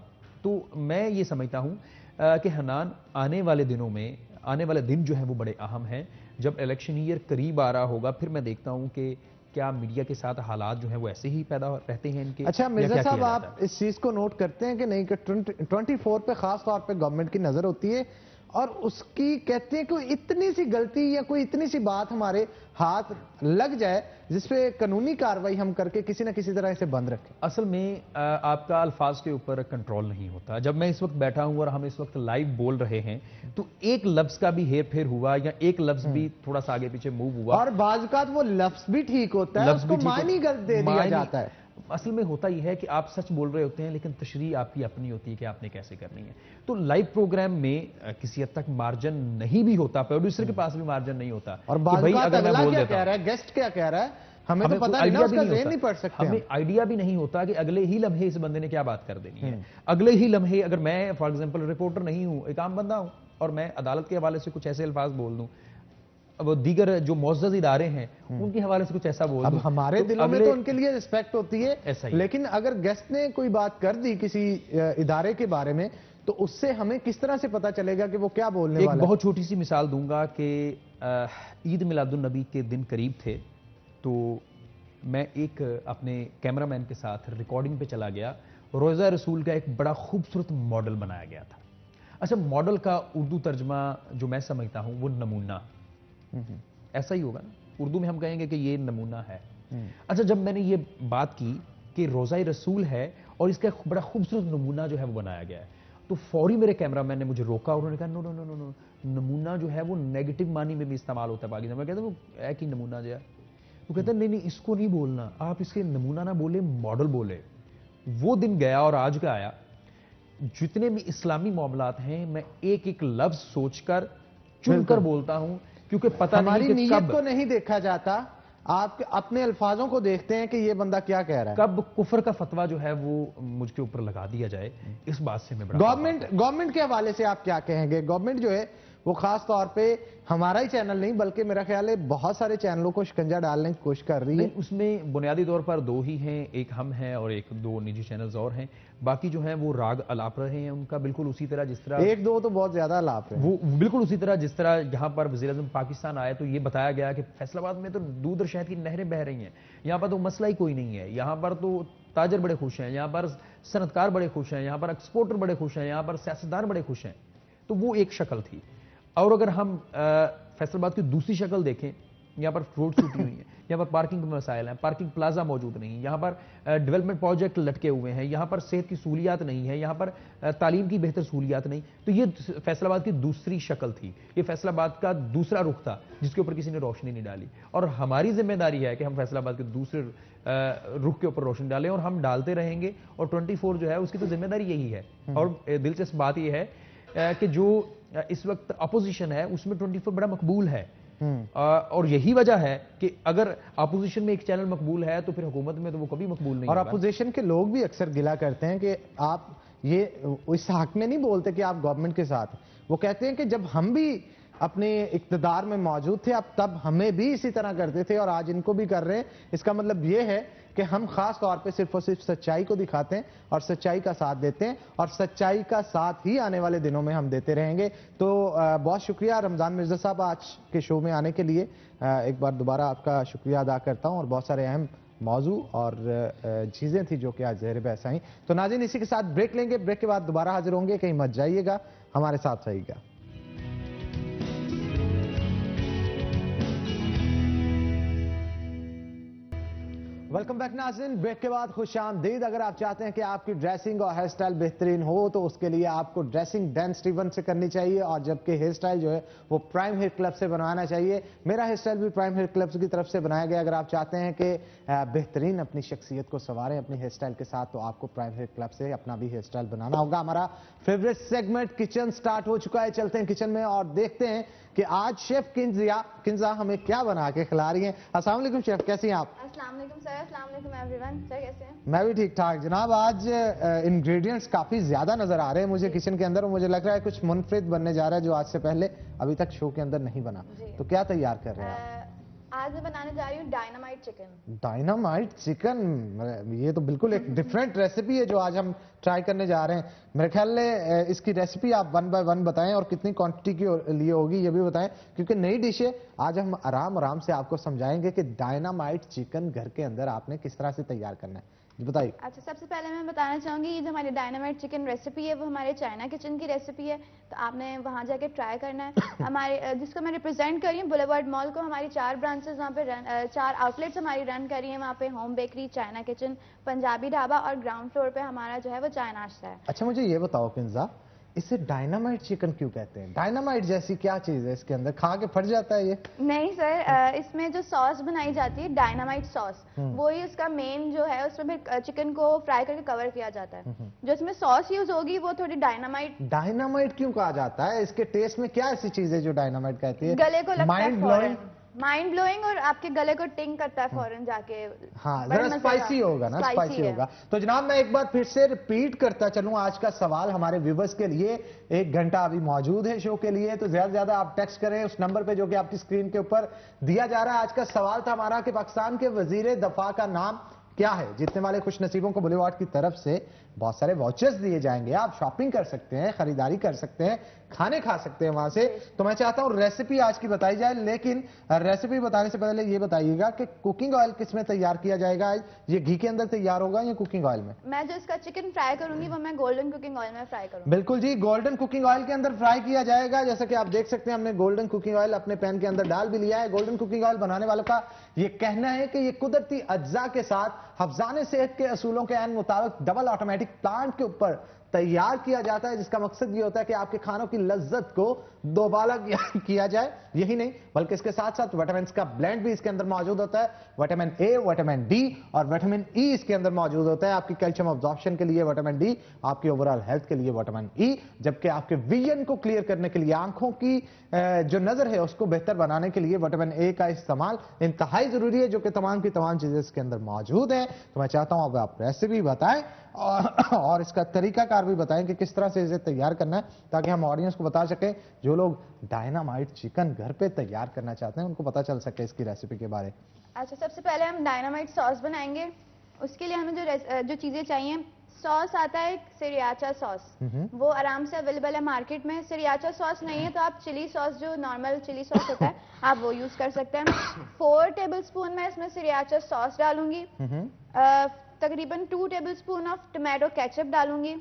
तो मैं ये समझता हूँ कि हनान आने वाले दिनों में, आने वाले दिन जो है वो बड़े अहम हैं। जब इलेक्शन ईयर करीब आ रहा होगा फिर मैं देखता हूँ कि क्या मीडिया के साथ हालात जो है वो ऐसे ही पैदा रहते हैं इनके। अच्छा मिर्जा साहब, आप इस चीज को नोट करते हैं कि नहीं कि 24 पे खास तौर पे गवर्नमेंट की नजर होती है, और उसकी कहते हैं कि इतनी सी गलती या कोई इतनी सी बात हमारे हाथ लग जाए जिसपे कानूनी कार्रवाई हम करके किसी न किसी तरह इसे बंद रखें। असल में आपका अल्फाज के ऊपर कंट्रोल नहीं होता। जब मैं इस वक्त बैठा हूं और हम इस वक्त लाइव बोल रहे हैं तो एक लफ्ज का भी हेर फेर हुआ या एक लफ्ज भी थोड़ा सा आगे पीछे मूव हुआ, और बाज़ वो लफ्ज भी ठीक होता है, उसको मानी कर दे दिया जाता है। असल में होता ही है कि आप सच बोल रहे होते हैं लेकिन तशरीह आपकी अपनी होती है कि आपने कैसे करनी है। तो लाइव प्रोग्राम में किसी हद तक मार्जिन नहीं भी होता, प्रोड्यूसर के पास भी मार्जिन नहीं होता। और भाई अगर मैं बोल देता हूं, गेस्ट क्या कह रहा है, हमें तो पता नहीं ना, उसका ज़हन नहीं पढ़ सकते। हमें आइडिया भी नहीं होता कि अगले ही लम्हे इस बंदे ने क्या बात कर देनी है। अगले ही लम्हे अगर मैं फॉर एग्जांपल रिपोर्टर नहीं हूं, एक आम बंदा हूं, और मैं अदालत के हवाले से कुछ ऐसे अल्फाज बोल दूं, अब दीगर जो मुअज़्ज़ज़ इदारे हैं उनके हवाले से कुछ ऐसा बोल दूं, हमारे दिलों में तो उनके लिए रिस्पेक्ट होती है, लेकिन अगर गेस्ट ने कोई बात कर दी किसी इदारे के बारे में तो उससे हमें किस तरह से पता चलेगा कि वो क्या बोलने वाला है? एक बहुत छोटी सी मिसाल दूंगा कि ईद मिलादुन नबी के दिन करीब थे, तो मैं एक अपने कैमरामैन के साथ रिकॉर्डिंग पे चला गया। रोज़ा रसूल का एक बड़ा खूबसूरत मॉडल बनाया गया था। अच्छा, मॉडल का उर्दू तर्जमा जो मैं समझता हूं वो नमूना, ऐसा ही होगा ना, उर्दू में हम कहेंगे कि ये नमूना है। अच्छा, जब मैंने ये बात की कि रोज़ा रसूल है और इसका बड़ा खूबसूरत नमूना जो है वो बनाया गया है, तो फौरी मेरे कैमरामैन ने मुझे रोका और उन्होंने कहा no no no no no, नमूना जो है वो नेगेटिव मानी में भी इस्तेमाल होता है पाकिस्तान में। कहते हैं वो एक ही नमूना जो है, वो कहते हैं नहीं नहीं इसको नहीं बोलना, आप इसके नमूना ना बोले, मॉडल बोले। वो दिन गया और आज का आया। जितने भी इस्लामी मामलात हैं मैं एक एक लफ्ज सोचकर चुनकर बोलता हूं, क्योंकि पता हमारी नहीं कि नीयत को नहीं देखा जाता, आप अपने अल्फाजों को देखते हैं कि ये बंदा क्या कह रहा है। कब कुफर का फतवा जो है वो मुझके ऊपर लगा दिया जाए, इस बात से मैं बड़ा गवर्नमेंट के हवाले से आप क्या कहेंगे? गवर्नमेंट जो है वो खास तौर पे हमारा ही चैनल नहीं बल्कि मेरा ख्याल है बहुत सारे चैनलों को शिकंजा डालने की कोशिश कर रही है। उसमें बुनियादी तौर पर दो ही हैं, एक हम हैं और एक दो निजी चैनल्स और हैं। बाकी जो हैं वो राग अलाप रहे हैं उनका, बिल्कुल उसी तरह जिस तरह एक दो तो बहुत ज्यादा अलाप है, वो बिल्कुल उसी तरह जिस तरह यहाँ पर वज़ीर-ए-आज़म पाकिस्तान आए तो ये बताया गया कि फैसलाबाद में तो दूध और शहद की नहरें बह रही हैं, यहाँ पर तो मसला ही कोई नहीं है, यहाँ पर तो ताजर बड़े खुश हैं, यहाँ पर सनतकार बड़े खुश हैं, यहाँ पर एक्सपोर्टर बड़े खुश हैं, यहाँ पर सियासतदान बड़े खुश हैं। तो वो एक शक्ल थी। और अगर हम फैसलाबाद की दूसरी शक्ल देखें यहाँ पर रोड टूटी हुई है, यहाँ पर पार्किंग के मसाइल हैं, पार्किंग प्लाजा मौजूद नहीं, यहाँ पर डेवलपमेंट प्रोजेक्ट लटके हुए हैं, यहाँ पर सेहत की सहूलियात नहीं है, यहाँ पर तालीम की बेहतर सहूलियात नहीं। तो ये फैसलाबाद की दूसरी शक्ल थी, ये फैसलाबाद का दूसरा रुख था जिसके ऊपर किसी ने रोशनी नहीं डाली। और हमारी जिम्मेदारी है कि हम फैसलाबाद के दूसरे रुख के ऊपर रोशनी डालें, और हम डालते रहेंगे। और 24 जो है उसकी तो जिम्मेदारी यही है। और दिलचस्प बात यह है कि जो इस वक्त अपोजिशन है उसमें 24 बड़ा मकबूल है। और यही वजह है कि अगर अपोजिशन में एक चैनल मकबूल है तो फिर हुकूमत में तो वो कभी मकबूल नहीं और होगा। अपोजिशन के लोग भी अक्सर गिला करते हैं कि आप ये इस हक में नहीं बोलते कि आप गवर्नमेंट के साथ हैं। वो कहते हैं कि जब हम भी अपने इक्तदार में मौजूद थे अब तब हमें भी इसी तरह करते थे और आज इनको भी कर रहे हैं। इसका मतलब ये है कि हम खास तौर पे सिर्फ और सिर्फ सच्चाई को दिखाते हैं और सच्चाई का साथ देते हैं, और सच्चाई का साथ ही आने वाले दिनों में हम देते रहेंगे। तो बहुत शुक्रिया रमजान मिर्जा साहब आज के शो में आने के लिए। एक बार दोबारा आपका शुक्रिया अदा करता हूं। और बहुत सारे अहम मौजू और चीजें थी जो कि आज ज़ेर बहस आई। तो नाज़रीन इसी के साथ ब्रेक लेंगे, ब्रेक के बाद दोबारा हाजिर होंगे, कहीं मत जाइएगा, हमारे साथ रहिएगा। वेलकम बैक नाज़रीन, ब्रेक के बाद खुशामदीद। अगर आप चाहते हैं कि आपकी ड्रेसिंग और हेयर स्टाइल बेहतरीन हो तो उसके लिए आपको ड्रेसिंग डैन स्टीवन से करनी चाहिए, और जबकि हेयर स्टाइल जो है वो प्राइम हेयर क्लब से बनवाना चाहिए। मेरा हेयर स्टाइल भी प्राइम हेयर क्लब की तरफ से बनाया गया। अगर आप चाहते हैं कि बेहतरीन अपनी शख्सियत को संवारें अपनी हेयर स्टाइल के साथ, तो आपको प्राइम हेयर क्लब से अपना भी हेयर स्टाइल बनाना होगा। हमारा फेवरेट सेगमेंट किचन स्टार्ट हो चुका है। चलते हैं किचन में और देखते हैं कि आज शेफ किंजा हमें क्या बना के खिला रही हैं। अस्सलाम वालेकुम शेफ, कैसी हैं आप? अस्सलाम वालेकुम सर, अस्सलाम वालेकुम एवरीवन। सर कैसे हैं? मैं भी ठीक ठाक जनाब। आज इंग्रेडिएंट्स काफी ज्यादा नजर आ रहे हैं मुझे किचन के अंदर, और मुझे लग रहा है कुछ मुनफरिद बनने जा रहा है जो आज से पहले अभी तक शो के अंदर नहीं बना। तो क्या तैयार कर रहे हैं आप? आज मैं बनाने जा रही हूँ डायनामाइट चिकन। डायनामाइट चिकन, ये तो बिल्कुल एक डिफरेंट रेसिपी है जो आज हम ट्राई करने जा रहे हैं। मेरे ख्याल में इसकी रेसिपी आप 1 बाय 1 बताएं, और कितनी क्वांटिटी के लिए होगी ये भी बताएं, क्योंकि नई डिश है। आज हम आराम से आपको समझाएंगे कि डायनामाइट चिकन घर के अंदर आपने किस तरह से तैयार करना है। बताइए। अच्छा, सबसे पहले मैं बताना चाहूँगी ये जो हमारी डायनामाइट चिकन रेसिपी है वो हमारे चाइना किचन की रेसिपी है, तो आपने वहाँ जाके ट्राई करना है। हमारे जिसको मैं रिप्रेजेंट कर रही हूँ बुलेवार्ड मॉल को, हमारी 4 ब्रांचेस वहाँ पे 4 आउटलेट्स हमारी रन कर रही हैं। वहाँ पे home bakery, China kitchen, Punjabi dhaba, और ग्राउंड फ्लोर पे हमारा जो है वो चाय नाश्ता है। अच्छा मुझे ये बताओ किंजा, इसे डायनामाइट चिकन क्यों कहते हैं? डायनामाइट जैसी क्या चीज है इसके अंदर, खा के फट जाता है ये? नहीं सर, इसमें जो सॉस बनाई जाती है डायनामाइट सॉस, वो ही उसका मेन जो है, उसमें फिर चिकन को फ्राई करके कवर किया जाता है। जो इसमें सॉस यूज होगी वो थोड़ी डायनामाइट क्यों कहा जाता है? इसके टेस्ट में क्या ऐसी चीज है जो डायनामाइट कहती है? गले को लगता है माइंड ब्लोइंग और आपके गले को टिंग करता है फौरन जाके। हाँ जरा स्पाइसी होगा ना, स्पाइसी होगा। तो जनाब मैं एक बार फिर से रिपीट करता चलूं, आज का सवाल हमारे व्यूवर्स के लिए, 1 घंटा अभी मौजूद है शो के लिए, तो ज्यादा से ज्यादा आप टेक्स्ट करें उस नंबर पे जो कि आपकी स्क्रीन के ऊपर दिया जा रहा है। आज का सवाल था हमारा कि पाकिस्तान के वजीर दफा का नाम क्या है? जीतने वाले खुश नसीबों को बुलेवार्ड की तरफ से बहुत सारे वाउचर्स दिए जाएंगे, आप शॉपिंग कर सकते हैं, खरीदारी कर सकते हैं, खाने खा सकते हैं वहां से। तो मैं चाहता हूं रेसिपी आज की बताई जाए, लेकिन रेसिपी बताने से पहले ये बताइएगा कि कुकिंग ऑयल किस में तैयार किया जाएगा आज? ये घी के अंदर तैयार होगा या कुकिंग ऑयल में? मैं जो इसका चिकन फ्राई करूंगी वो मैं गोल्डन कुकिंग ऑयल में फ्राई करूंगी। बिल्कुल जी, गोल्डन कुकिंग ऑयल के अंदर फ्राई किया जाएगा। जैसा कि आप देख सकते हैं हमने गोल्डन कुकिंग ऑयल अपने पैन के अंदर डाल भी लिया है। गोल्डन कुकिंग ऑयल बनाने वालों का ये कहना है कि ये कुदरती अज्जा के साथ हफ्जाने सेहत के असूलों के मुताबिक डबल ऑटोमेटिक प्लांट के ऊपर तैयार किया जाता है, जिसका मकसद ये होता है कि आपके खानों की लज्जत को दोबारा किया जाए। यही नहीं बल्कि इसके साथ साथ विटामिन का ब्लेंड भी इसके अंदर मौजूद होता है। विटामिन ए, विटामिन डी और विटामिन ई इसके अंदर मौजूद होता है। आपकी कैल्शियम अब्जॉर्प्शन के लिए विटामिन डी, आपकी ओवरऑल हेल्थ के लिए विटामिन ई, जबकि आपके विजन को क्लियर करने के लिए, आंखों की जो नजर है उसको बेहतर बनाने के लिए विटामिन ए का इस्तेमाल इंतहाई जरूरी है, जो कि तमाम की तमाम चीजें इसके अंदर मौजूद है। तो मैं चाहता हूं अब आप रेसिपी बताएं और इसका तरीकाकार भी बताएं कि किस तरह से इसे तैयार करना है, ताकि हम ऑडियंस को बता सकें, जो लोग डायनामाइट चिकन घर पे तैयार करना चाहते हैं उनको पता चल सके इसकी रेसिपी के बारे। अच्छा, सबसे पहले हम डायनामाइट सॉस बनाएंगे। उसके लिए हमें जो चीजें चाहिए, सॉस आता है सिरियाचा सॉस, वो आराम से अवेलेबल है मार्केट में। सिरियाचा सॉस नहीं है तो आप चिली सॉस, जो नॉर्मल चिली सॉस होता है, आप वो यूज कर सकते हैं। 4 टेबलस्पून मैं इसमें सिरियाचा सॉस डालूंगी। तकरीबन 2 टेबलस्पून ऑफ टोमेटो केचप डालूंगी।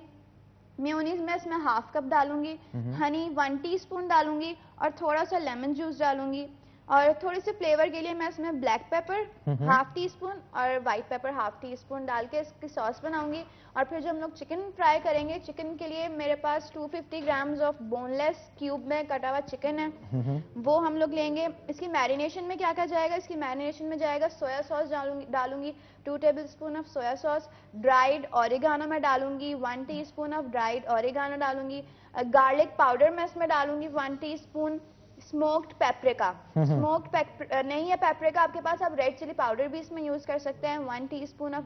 मेयोनीज में इसमें 1/2 कप डालूंगी। हनी 1 टीस्पून डालूंगी और थोड़ा सा लेमन जूस डालूंगी। और थोड़ी सी फ्लेवर के लिए मैं इसमें black pepper half teaspoon और white pepper half teaspoon डाल के इसकी सॉस बनाऊंगी। और फिर जो हम लोग चिकन फ्राई करेंगे, चिकन के लिए मेरे पास 250 ग्राम्स ऑफ बोनलेस क्यूब में कटा हुआ चिकन है, वो हम लोग लेंगे। इसकी मैरिनेशन में क्या क्या जाएगा, इसकी मैरिनेशन में जाएगा सोया सॉस डालूंगी 2 tablespoon of soya sauce, dried oregano मैं डालूंगी 1 टीस्पून ऑफ ड्राइड ऑरिगानो डालूंगी, गार्लिक पाउडर मैं इसमें डालूंगी 1 टीस्पून, स्मोक्ड पेपरिका, स्मोक्ड नहीं है पेपरिका आपके पास, आप रेड चिली पाउडर भी इसमें यूज कर सकते हैं, 1 टीस्पून ऑफ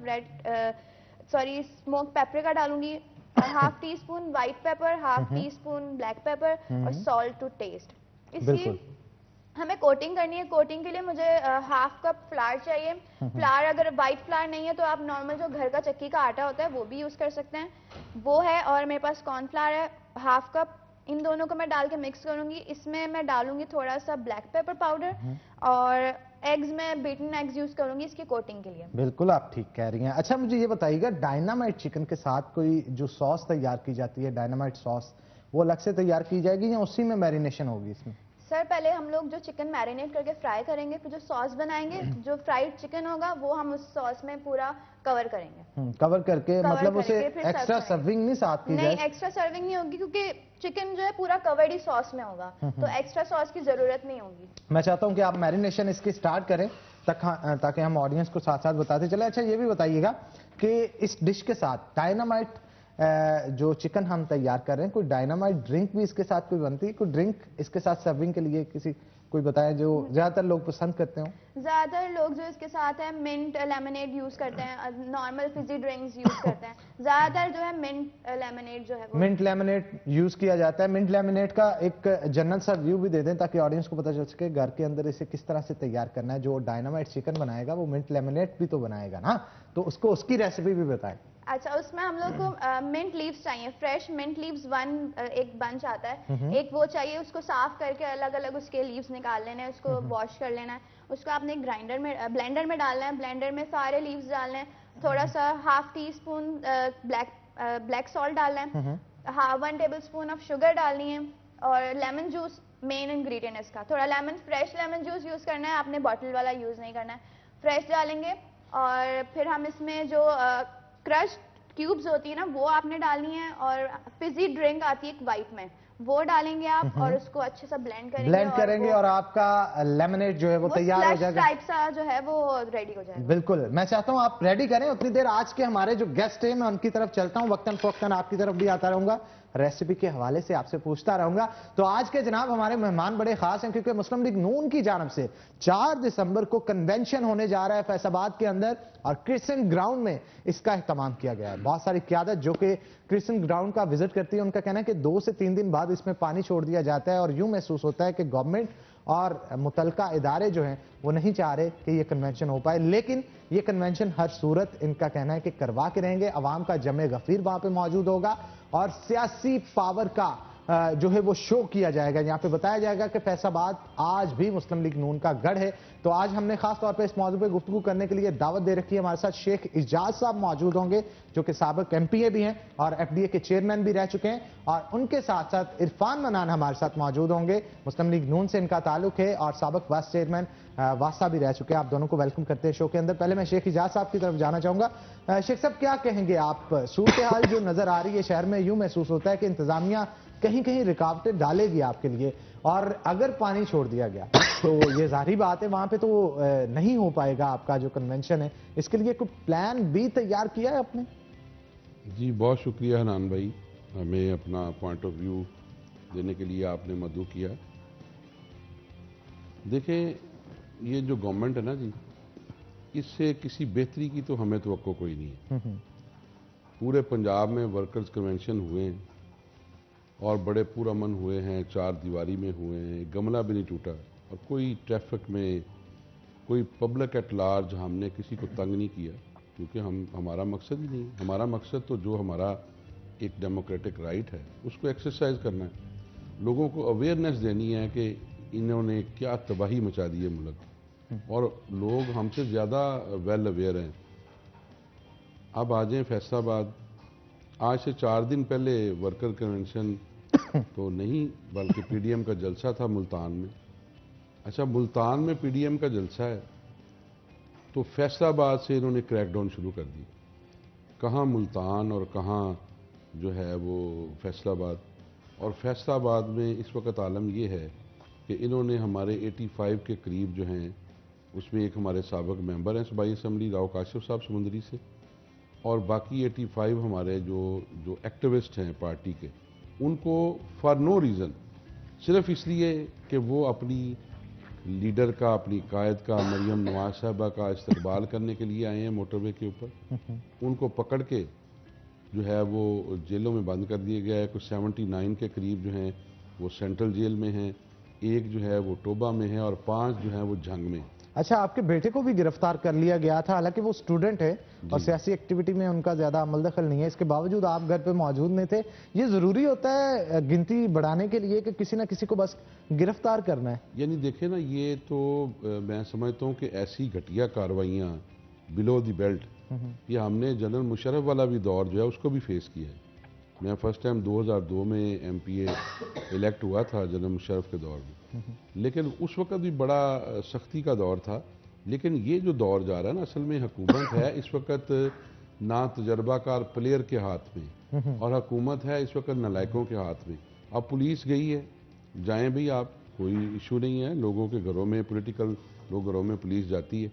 स्मोक्ड पेपरिका डालूंगी, half tea spoon white paper, half tea spoon black pepper और सॉल्ट टू टेस्ट। इसकी हमें कोटिंग करनी है। कोटिंग के लिए मुझे हाफ कप फ्लावर चाहिए। फ्लावर अगर वाइट फ्लावर नहीं है तो आप नॉर्मल जो घर का चक्की का आटा होता है वो भी यूज कर सकते हैं, वो है। और मेरे पास कॉर्नफ्लावर है हाफ कप। इन दोनों को मैं डाल के मिक्स करूंगी। इसमें मैं डालूंगी थोड़ा सा ब्लैक पेपर पाउडर और एग्स में बीटन एग्स यूज करूंगी इसकी कोटिंग के लिए। बिल्कुल आप ठीक कह रही हैं। अच्छा मुझे ये बताइएगा, डायनामाइट चिकन के साथ कोई जो सॉस तैयार की जाती है, डायनामाइट सॉस, वो अलग से तैयार की जाएगी या उसी में मैरिनेशन होगी इसमें? सर पहले हम लोग जो चिकन मैरिनेट करके फ्राई करेंगे, फिर जो सॉस बनाएंगे, जो फ्राइड चिकन होगा वो हम उस सॉस में पूरा कवर करेंगे। कवर करके मतलब उसे एक्स्ट्रा सर्विंग नहीं साथ की जाए? नहीं, एक्स्ट्रा सर्विंग नहीं होगी क्योंकि चिकन जो है पूरा कवर्ड ही सॉस में होगा, तो एक्स्ट्रा सॉस की जरूरत नहीं होगी। मैं चाहता हूं कि आप मैरिनेशन इसकी स्टार्ट करें ताकि हम ऑडियंस को साथ साथ बताते चले। अच्छा ये भी बताइएगा कि इस डिश के साथ डायनामाइट जो चिकन हम तैयार कर रहे हैं, कोई डायनामाइट ड्रिंक भी इसके साथ कोई बनती है? कोई ड्रिंक इसके साथ सर्विंग के लिए किसी कोई बताया जो ज्यादातर लोग पसंद करते हो? ज्यादातर लोग जो इसके साथ है मिंट लेमनेड यूज करते हैं, नॉर्मल फिजी ड्रिंक्स यूज करते हैं। ज्यादातर जो है मिंट लेमनेड जो है वो मिंट लेमनेड यूज किया जाता है। मिंट लेमनेड का एक जनरल सा व्यू भी दे दें ताकि ऑडियंस को पता चल सके घर के अंदर इसे किस तरह से तैयार करना है। जो डायनामाइट चिकन बनाएगा वो मिंट लेमनेड भी तो बनाएगा ना, तो उसको उसकी रेसिपी भी बताएं। अच्छा, उसमें हम लोग को मिंट लीव्स चाहिए, फ्रेश मिंट लीव्स एक बंच आता है, एक वो चाहिए। उसको साफ करके अलग अलग उसके लीव्स निकाल लेने हैं, उसको वॉश कर लेना है। उसको आपने ग्राइंडर में ब्लेंडर में डालना है, ब्लेंडर में सारे लीव्स डालने हैं। थोड़ा सा half tea spoon black salt डालना है, 1 टेबल स्पून ऑफ शुगर डालनी है और लेमन जूस मेन इंग्रेडिएंट इसका। थोड़ा lemon, fresh lemon juice use करना है, आपने बॉटल वाला यूज नहीं करना है। फ्रेश डालेंगे और फिर हम इसमें जो क्रश क्यूब्स होती है ना वो आपने डालनी है, और फिजी ड्रिंक आती है एक वाइट में, वो डालेंगे आप और उसको अच्छे से ब्लेंड करेंगे और आपका लेमनेड जो है वो तैयार हो जाएगा, टाइप सा जो है वो रेडी हो जाएगा। बिल्कुल, मैं चाहता हूं आप रेडी करें। उतनी देर आज के हमारे जो गेस्ट हैं मैं उनकी तरफ चलता हूं, वक्तन फवक्तन आपकी तरफ भी आता रहूंगा, रेसिपी के हवाले से आपसे पूछता रहूंगा। तो आज के जनाब हमारे मेहमान बड़े खास हैं क्योंकि मुस्लिम लीग नून की जानब से 4 दिसंबर को कन्वेंशन होने जा रहा है फैसलाबाद के अंदर और क्रिस्टन ग्राउंड में इसका एहतमाम किया गया है। बहुत सारी क़यादत जो कि क्रिस्टन ग्राउंड का विजिट करती है, उनका कहना है कि 2 से 3 दिन बाद इसमें पानी छोड़ दिया जाता है और यूं महसूस होता है कि गवर्नमेंट और मुतलका इदारे जो हैं वो नहीं चाह रहे कि ये कन्वेंशन हो पाए, लेकिन ये कन्वेंशन हर सूरत इनका कहना है कि करवा के रहेंगे। अवाम का जमे गफीर वहां पे मौजूद होगा और सियासी पावर का जो है वो शो किया जाएगा। यहाँ पे बताया जाएगा कि फैसलाबाद आज भी मुस्लिम लीग नून का गढ़ है। तो आज हमने खास तौर पे इस मौजू पे गुफ्तगू करने के लिए दावत दे रखी है। हमारे साथ शेख इजाज साहब मौजूद होंगे जो कि साबिक एमपीए भी हैं और एफडीए के चेयरमैन भी रह चुके हैं, और उनके साथ साथ इरफान मनान हमारे साथ मौजूद होंगे। मुस्लिम लीग नून से इनका ताल्लुक है और साबिक वाइस चेयरमैन वासा भी रह चुके हैं। आप दोनों को वेलकम करते हैं शो के अंदर। पहले मैं शेख इजाज साहब की तरफ जाना चाहूंगा। शेख साहब क्या कहेंगे आप, सूरत हाल जो नजर आ रही है शहर में, यूं महसूस होता है कि इंतजामिया कहीं कहीं रुकावटें डालेगी आपके लिए, और अगर पानी छोड़ दिया गया तो ये जाहिर बात है वहां पे तो नहीं हो पाएगा आपका जो कन्वेंशन है। इसके लिए कोई प्लान भी तैयार किया है आपने? जी बहुत शुक्रिया हनान भाई, हमें अपना पॉइंट ऑफ व्यू देने के लिए आपने मदऊ किया। देखें ये जो गवर्नमेंट है ना जी, इससे किसी बेहतरी की तो हमें तवक्को कोई नहीं है। पूरे पंजाब में वर्कर्स कन्वेंशन हुए हैं और बड़े पुरअमन हुए हैं, 4 दीवारी में हुए हैं, गमला भी नहीं टूटा और कोई ट्रैफिक में कोई पब्लिक एट लार्ज हमने किसी को तंग नहीं किया, क्योंकि हमारा मकसद ही नहीं। हमारा मकसद तो जो हमारा एक डेमोक्रेटिक राइट है उसको एक्सरसाइज करना है, लोगों को अवेयरनेस देनी है कि इन्होंने क्या तबाही मचा दी है मुल्क, और लोग हमसे ज़्यादा वेल अवेयर हैं। अब आ जाएँ फैसलाबाद, आज से 4 दिन पहले वर्कर कन्वेंशन तो नहीं बल्कि पीडीएम का जलसा था मुल्तान में। अच्छा, मुल्तान में पीडीएम का जलसा है तो फैसलाबाद से इन्होंने क्रैकडाउन शुरू कर दी। कहाँ मुल्तान और कहाँ जो है वो फैसलाबाद। और फैसलाबाद में इस वक्त आलम ये है कि इन्होंने हमारे 85 के करीब जो हैं, उसमें एक हमारे साबिक मेंबर हैं सूबाई असम्बली राव काशिफ साहब समुंदरी से, और बाकी 85 हमारे जो एक्टिविस्ट हैं पार्टी के, उनको फॉर नो रीज़न, सिर्फ इसलिए कि वो अपनी लीडर का, अपनी कायद का, मरियम नवाज साहबा का इस्तकबाल करने के लिए आए हैं मोटरवे के ऊपर, उनको पकड़ के जो है वो जेलों में बंद कर दिया गया है। कुछ 79 के करीब जो हैं वो सेंट्रल जेल में हैं, एक जो है वो टोबा में है और 5 जो है वो झंग में। अच्छा, आपके बेटे को भी गिरफ्तार कर लिया गया था, हालांकि वो स्टूडेंट है और सियासी एक्टिविटी में उनका ज्यादा अमल दखल नहीं है, इसके बावजूद आप घर पे मौजूद नहीं थे। ये जरूरी होता है गिनती बढ़ाने के लिए कि किसी ना किसी को बस गिरफ्तार करना है? यानी देखें ना, ये तो मैं समझता हूँ कि ऐसी घटिया कार्रवाइयाँ बिलो द बेल्ट, ये हमने जनरल मुशर्रफ वाला भी दौर जो है उसको भी फेस किया है। मैं फर्स्ट टाइम 2002 में MPA इलेक्ट हुआ था जनरल मुशर्रफ के दौर में, लेकिन उस वक्त भी बड़ा सख्ती का दौर था। लेकिन ये जो दौर जा रहा है ना, असल में हुकूमत है इस वक्त ना तजर्बाकार प्लेयर के हाथ में, और हुकूमत है इस वक्त नालायकों के हाथ में। अब पुलिस गई है, जाएं भी आप, कोई इशू नहीं है, लोगों के घरों में, पॉलिटिकल लोग घरों में पुलिस जाती है।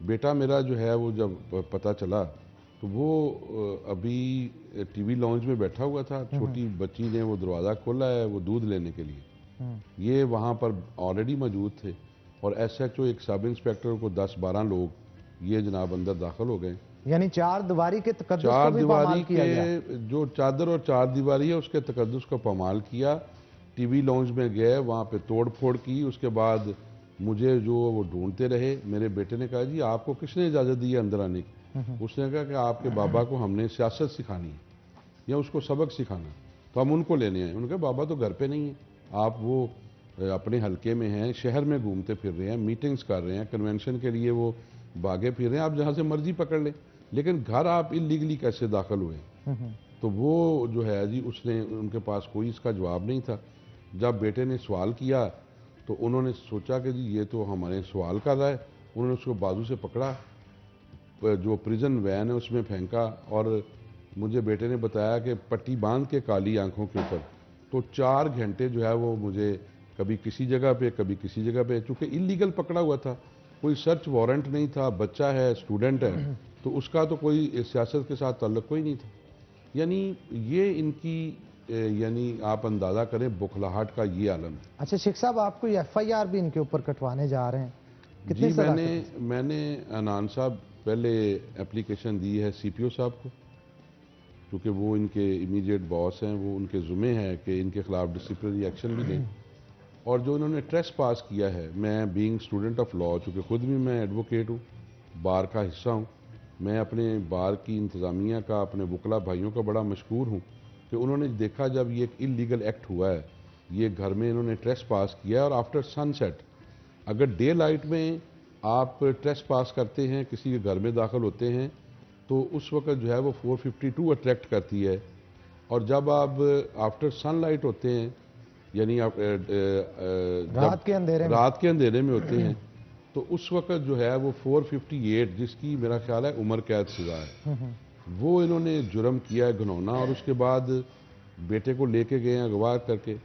बेटा मेरा जो है वो जब पता चला तो वो अभी टीवी लॉन्च में बैठा हुआ था, छोटी बच्ची ने वो दरवाज़ा खोला है वो दूध लेने के लिए, ये वहाँ पर ऑलरेडी मौजूद थे, और SHO एक सब इंस्पेक्टर को 10-12 लोग ये जनाब अंदर दाखिल हो गए। यानी चार दीवारी के तकद्दुस को चार भी दीवारी पामाल किया गया। के जो चादर और चार दीवारी है उसके तकद्दुस को पामाल किया। टीवी लॉन्च में गए, वहाँ पे तोड़ फोड़ की, उसके बाद मुझे जो वो ढूंढते रहे। मेरे बेटे ने कहा जी आपको किसने इजाज़त दी है अंदर आने की? उसने कहा कि आपके बाबा को हमने सियासत सिखानी है या उसको सबक सिखाना, तो हम उनको लेने आए। उन्होंने कहा बाबा तो घर पे नहीं है, आप वो अपने हलके में हैं, शहर में घूमते फिर रहे हैं, मीटिंग्स कर रहे हैं, कन्वेंशन के लिए वो भागे फिर रहे हैं, आप जहाँ से मर्जी पकड़ लें, लेकिन घर आप इलीगली कैसे दाखिल हुए? तो वो जो है जी, उसने, उनके पास कोई इसका जवाब नहीं था। जब बेटे ने सवाल किया तो उन्होंने सोचा कि जी ये तो हमारे सवाल कर रहा है, उन्होंने उसको बाजू से पकड़ा, जो प्रिजन वैन है उसमें फेंका, और मुझे बेटे ने बताया कि पट्टी बांध के काली आंखों के ऊपर, तो 4 घंटे जो है वो मुझे कभी किसी जगह पे कभी किसी जगह पे, चूँकि इलीगल पकड़ा हुआ था, कोई सर्च वारंट नहीं था, बच्चा है, स्टूडेंट है, तो उसका तो कोई सियासत के साथ ताल्लुक कोई नहीं था। यानी ये इनकी यानी आप अंदाज़ा करें बुखलाहट का ये आलम। अच्छा शेख साहब, आपको FIR भी इनके ऊपर कटवाने जा रहे हैं, कितनी जी मैंने अनान साहब पहले एप्लीकेशन दी है CPO साहब को, क्योंकि वो इनके इमीडिएट बॉस हैं, वो उनके ज़ुम्मे है कि इनके खिलाफ डिसिप्लिनरी एक्शन भी लें। और जो इन्होंने ट्रेस पास किया है, मैं बीइंग स्टूडेंट ऑफ लॉ, चूँकि खुद भी मैं एडवोकेट हूँ, बार का हिस्सा हूँ, मैं अपने बार की इंतज़ामिया का, अपने वकला भाइयों का बड़ा मशकूर हूँ कि उन्होंने देखा जब ये एक इलीगल एक्ट हुआ है, ये घर में इन्होंने ट्रेस पास किया है, और आफ्टर सनसेट, अगर डे लाइट में आप ट्रेस पास करते हैं, किसी के घर में दाखिल होते हैं, तो उस वक्त जो है वो 452 अट्रैक्ट करती है, और जब आप आफ्टर सनलाइट होते हैं, यानी आप रात के अंधेरे में होते हैं, तो उस वक्त जो है वो 458, जिसकी मेरा ख्याल है उम्र कैद सजा है, वो इन्होंने जुर्म किया है घिनौना। और उसके बाद बेटे को लेके गए हैं अगवा करके,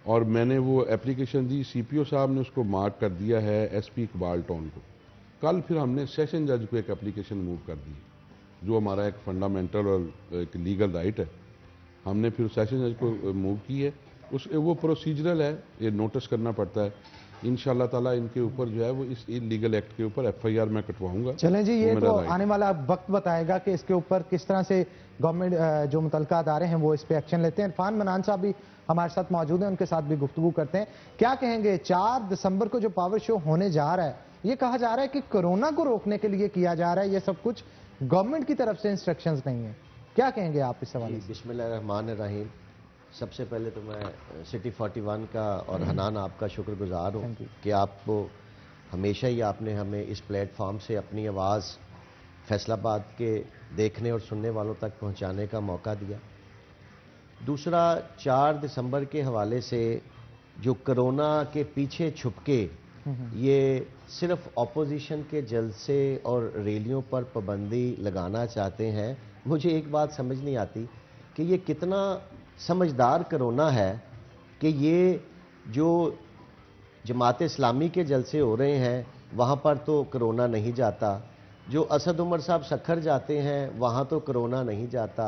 और मैंने वो एप्लीकेशन दी, CPO साहब ने उसको मार्क कर दिया है SP इकबाल टाउन को। कल फिर हमने सेशन जज को एक एप्लीकेशन मूव कर दी, जो हमारा एक फंडामेंटल और एक लीगल राइट है, हमने फिर सेशन जज को मूव की है। वो प्रोसीजरल है, ये नोटिस करना पड़ता है। इंशाल्लाह ताला इनके ऊपर जो है वो इस इलीगल एक्ट के ऊपर FIR मैं कटवाऊंगा। चलें जी, ये तो आने वाला वक्त बताएगा कि इसके ऊपर किस तरह से गवर्नमेंट जो मुतल्लिका अदारे हैं वो इस पे एक्शन लेते हैं। इरफान मनान साहब भी हमारे साथ मौजूद हैं, उनके साथ भी गुफ्तगू करते हैं। क्या कहेंगे, 4 दिसंबर को जो पावर शो होने जा रहा है, ये कहा जा रहा है कि कोरोना को रोकने के लिए किया जा रहा है, ये सब कुछ गवर्नमेंट की तरफ से इंस्ट्रक्शंस नहीं है, क्या कहेंगे आप इस सवाल? बिस्मिल्लाहिर्रहमानिर्रहीम। सबसे पहले तो मैं सिटी 41 का और हनान आपका शुक्रगुजार हूँ कि आपको हमेशा ही आपने हमें इस प्लेटफॉर्म से अपनी आवाज़ फैसलाबाद के देखने और सुनने वालों तक पहुँचाने का मौका दिया। दूसरा, 4 दिसंबर के हवाले से जो कोरोना के पीछे छुपके ये सिर्फ ऑपोजिशन के जलसे और रैलियों पर पाबंदी लगाना चाहते हैं, मुझे एक बात समझ नहीं आती कि ये कितना समझदार कोरोना है कि ये जो जमात इस्लामी के जलसे हो रहे हैं वहाँ पर तो कोरोना नहीं जाता, जो असद उमर साहब सखर जाते हैं वहाँ तो कोरोना नहीं जाता,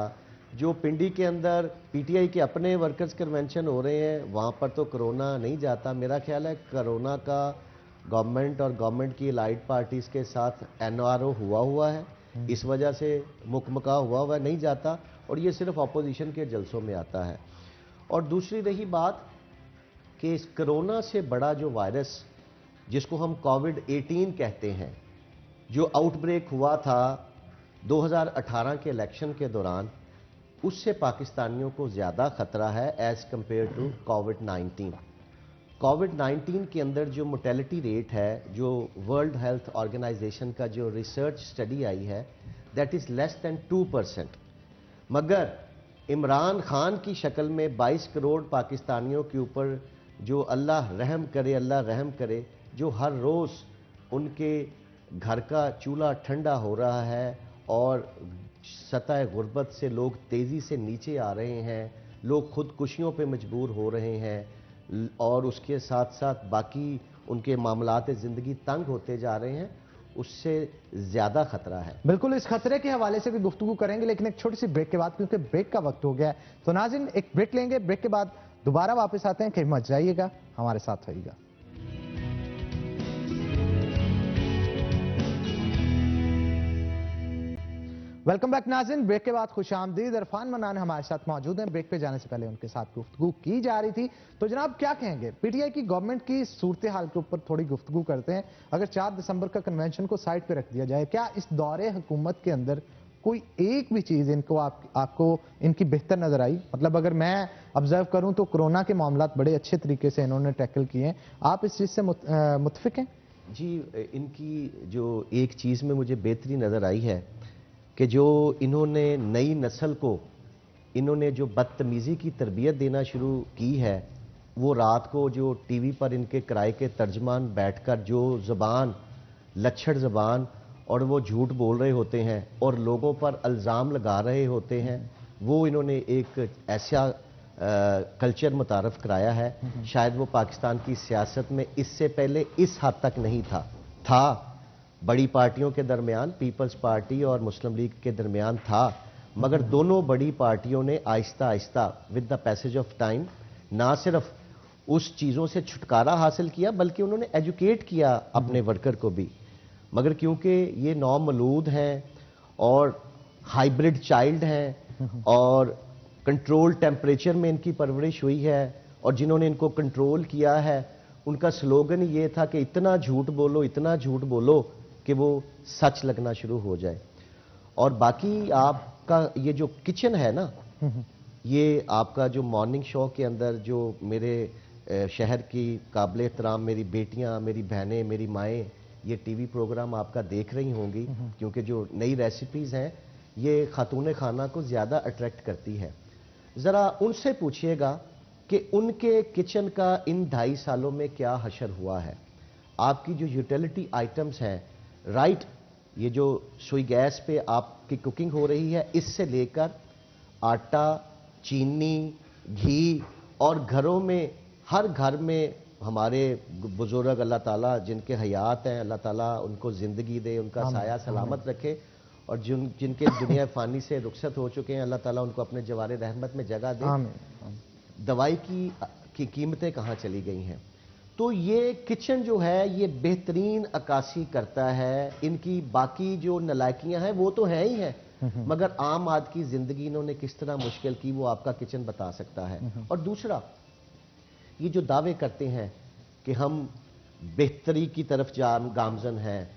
जो पिंडी के अंदर पीटीआई के अपने वर्कर्स कन्वेंशन हो रहे हैं वहाँ पर तो कोरोना नहीं जाता। मेरा ख्याल है कोरोना का गवर्नमेंट और गवर्नमेंट की एलाइड पार्टीज़ के साथ एनआरओ हुआ है, इस वजह से मुकमका हुआ नहीं जाता और ये सिर्फ अपोजिशन के जलसों में आता है। और दूसरी रही बात कि इस कोरोना से बड़ा जो वायरस जिसको हम कोविड-18 कहते हैं, जो आउटब्रेक हुआ था 2018 के इलेक्शन के दौरान, उससे पाकिस्तानियों को ज़्यादा ख़तरा है एज़ कम्पेयर टू कोविड-19। कोविड-19 के अंदर जो मोर्टेलिटी रेट है, जो वर्ल्ड हेल्थ ऑर्गेनाइजेशन का जो रिसर्च स्टडी आई है, दैट इज़ लेस दैन 2%। मगर इमरान खान की शक्ल में 22 करोड़ पाकिस्तानियों के ऊपर जो अल्लाह रहम करे, जो हर रोज़ उनके घर का चूल्हा ठंडा हो रहा है और सतह गुर्बत से लोग तेज़ी से नीचे आ रहे हैं, लोग खुदकुशियों पे मजबूर हो रहे हैं और उसके साथ साथ बाकी उनके मामलात ज़िंदगी तंग होते जा रहे हैं, उससे ज़्यादा खतरा है। बिल्कुल, इस खतरे के हवाले से भी गुफ्तगू करेंगे, लेकिन एक छोटी सी ब्रेक के बाद, क्योंकि ब्रेक का वक्त हो गया है। तो नाज़रीन, एक ब्रेक लेंगे, ब्रेक के बाद दोबारा वापस आते हैं। कहीं मत जाइएगा, हमारे साथ रहिएगा। वेलकम बैक नाज़रीन, ब्रेक के बाद खुशामदीद। इरफान मन्नान हमारे साथ मौजूद हैं। ब्रेक पे जाने से पहले उनके साथ गुफ्तगू की जा रही थी। तो जनाब, क्या कहेंगे पीटीआई की गवर्नमेंट की सूरत हाल के ऊपर थोड़ी गुफ्तगू करते हैं। अगर 4 दिसंबर का कन्वेंशन को साइड पे रख दिया जाए, क्या इस दौरे हुकूमत के अंदर कोई एक भी चीज़ इनको आपको इनकी बेहतर नजर आई? मतलब अगर मैं ऑब्जर्व करूं तो कोरोना के मामलात बड़े अच्छे तरीके से इन्होंने टैकल किए हैं। आप इस चीज़ से मुत्फिक हैं? जी, इनकी जो एक चीज़ में मुझे बेहतरी नज़र आई है कि जो इन्होंने नई नस्ल को इन्होंने जो बदतमीज़ी की तरबियत देना शुरू की है, वो रात को जो टीवी पर इनके किराए के तर्जमान बैठकर जो ज़बान, लच्छड़ ज़बान और वो झूठ बोल रहे होते हैं और लोगों पर इल्ज़ाम लगा रहे होते हैं, वो इन्होंने एक ऐसा कल्चर मुतारफ़ कराया है, शायद वो पाकिस्तान की सियासत में इससे पहले इस हद तक नहीं था। बड़ी पार्टियों के दरमियान, पीपल्स पार्टी और मुस्लिम लीग के दरमियान था, मगर दोनों बड़ी पार्टियों ने Aahista Aahista with the passage of time ना सिर्फ उस चीज़ों से छुटकारा हासिल किया बल्कि उन्होंने एजुकेट किया अपने वर्कर को भी। मगर क्योंकि ये नौमलूद हैं और हाइब्रिड चाइल्ड हैं और कंट्रोल टेम्परेचर में इनकी परवरिश हुई है और जिन्होंने इनको कंट्रोल किया है, उनका स्लोगन ये था कि इतना झूठ बोलो कि वो सच लगना शुरू हो जाए। और बाकी आपका ये जो किचन है ना, ये आपका जो मॉर्निंग शो के अंदर जो मेरे शहर की काबिल एहतराम मेरी बेटियां, मेरी बहनें, मेरी माएँ ये टीवी प्रोग्राम आपका देख रही होंगी, क्योंकि जो नई रेसिपीज़ हैं ये खातून खाना को ज़्यादा अट्रैक्ट करती है। ज़रा उनसे पूछिएगा कि उनके किचन का इन 2.5 सालों में क्या हशर हुआ है। आपकी जो यूटिलिटी आइटम्स हैं, राइट, ये जो सुई गैस पे आपकी कुकिंग हो रही है, इससे लेकर आटा, चीनी, घी और घरों में, हर घर में हमारे बुजुर्ग, अल्लाह ताला जिनके हयात हैं, अल्लाह ताला उनको ज़िंदगी दे, उनका साया सलामत रखे, और जिनके दुनिया फ़ानी से रुखसत हो चुके हैं, अल्लाह ताला उनको अपने जवारे रहमत में जगह दे। दवाई की कीमतें कहाँ चली गई हैं? तो ये किचन जो है ये बेहतरीन अक्कासी करता है। इनकी बाकी जो नलायकियां हैं वो तो हैं ही हैं, मगर आम आदमी की ज़िंदगी इन्होंने किस तरह मुश्किल की वो आपका किचन बता सकता है। और दूसरा, ये जो दावे करते हैं कि हम बेहतरी की तरफ गामजन हैं,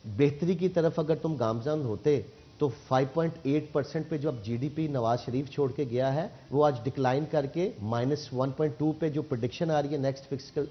बेहतरी की तरफ अगर तुम गामजन होते तो 5.8% पे जो अब जीडीपी नवाज शरीफ छोड़ के गया है वो आज डिक्लाइन करके -1.2 पे जो प्रेडिक्शन आ रही है नेक्स्ट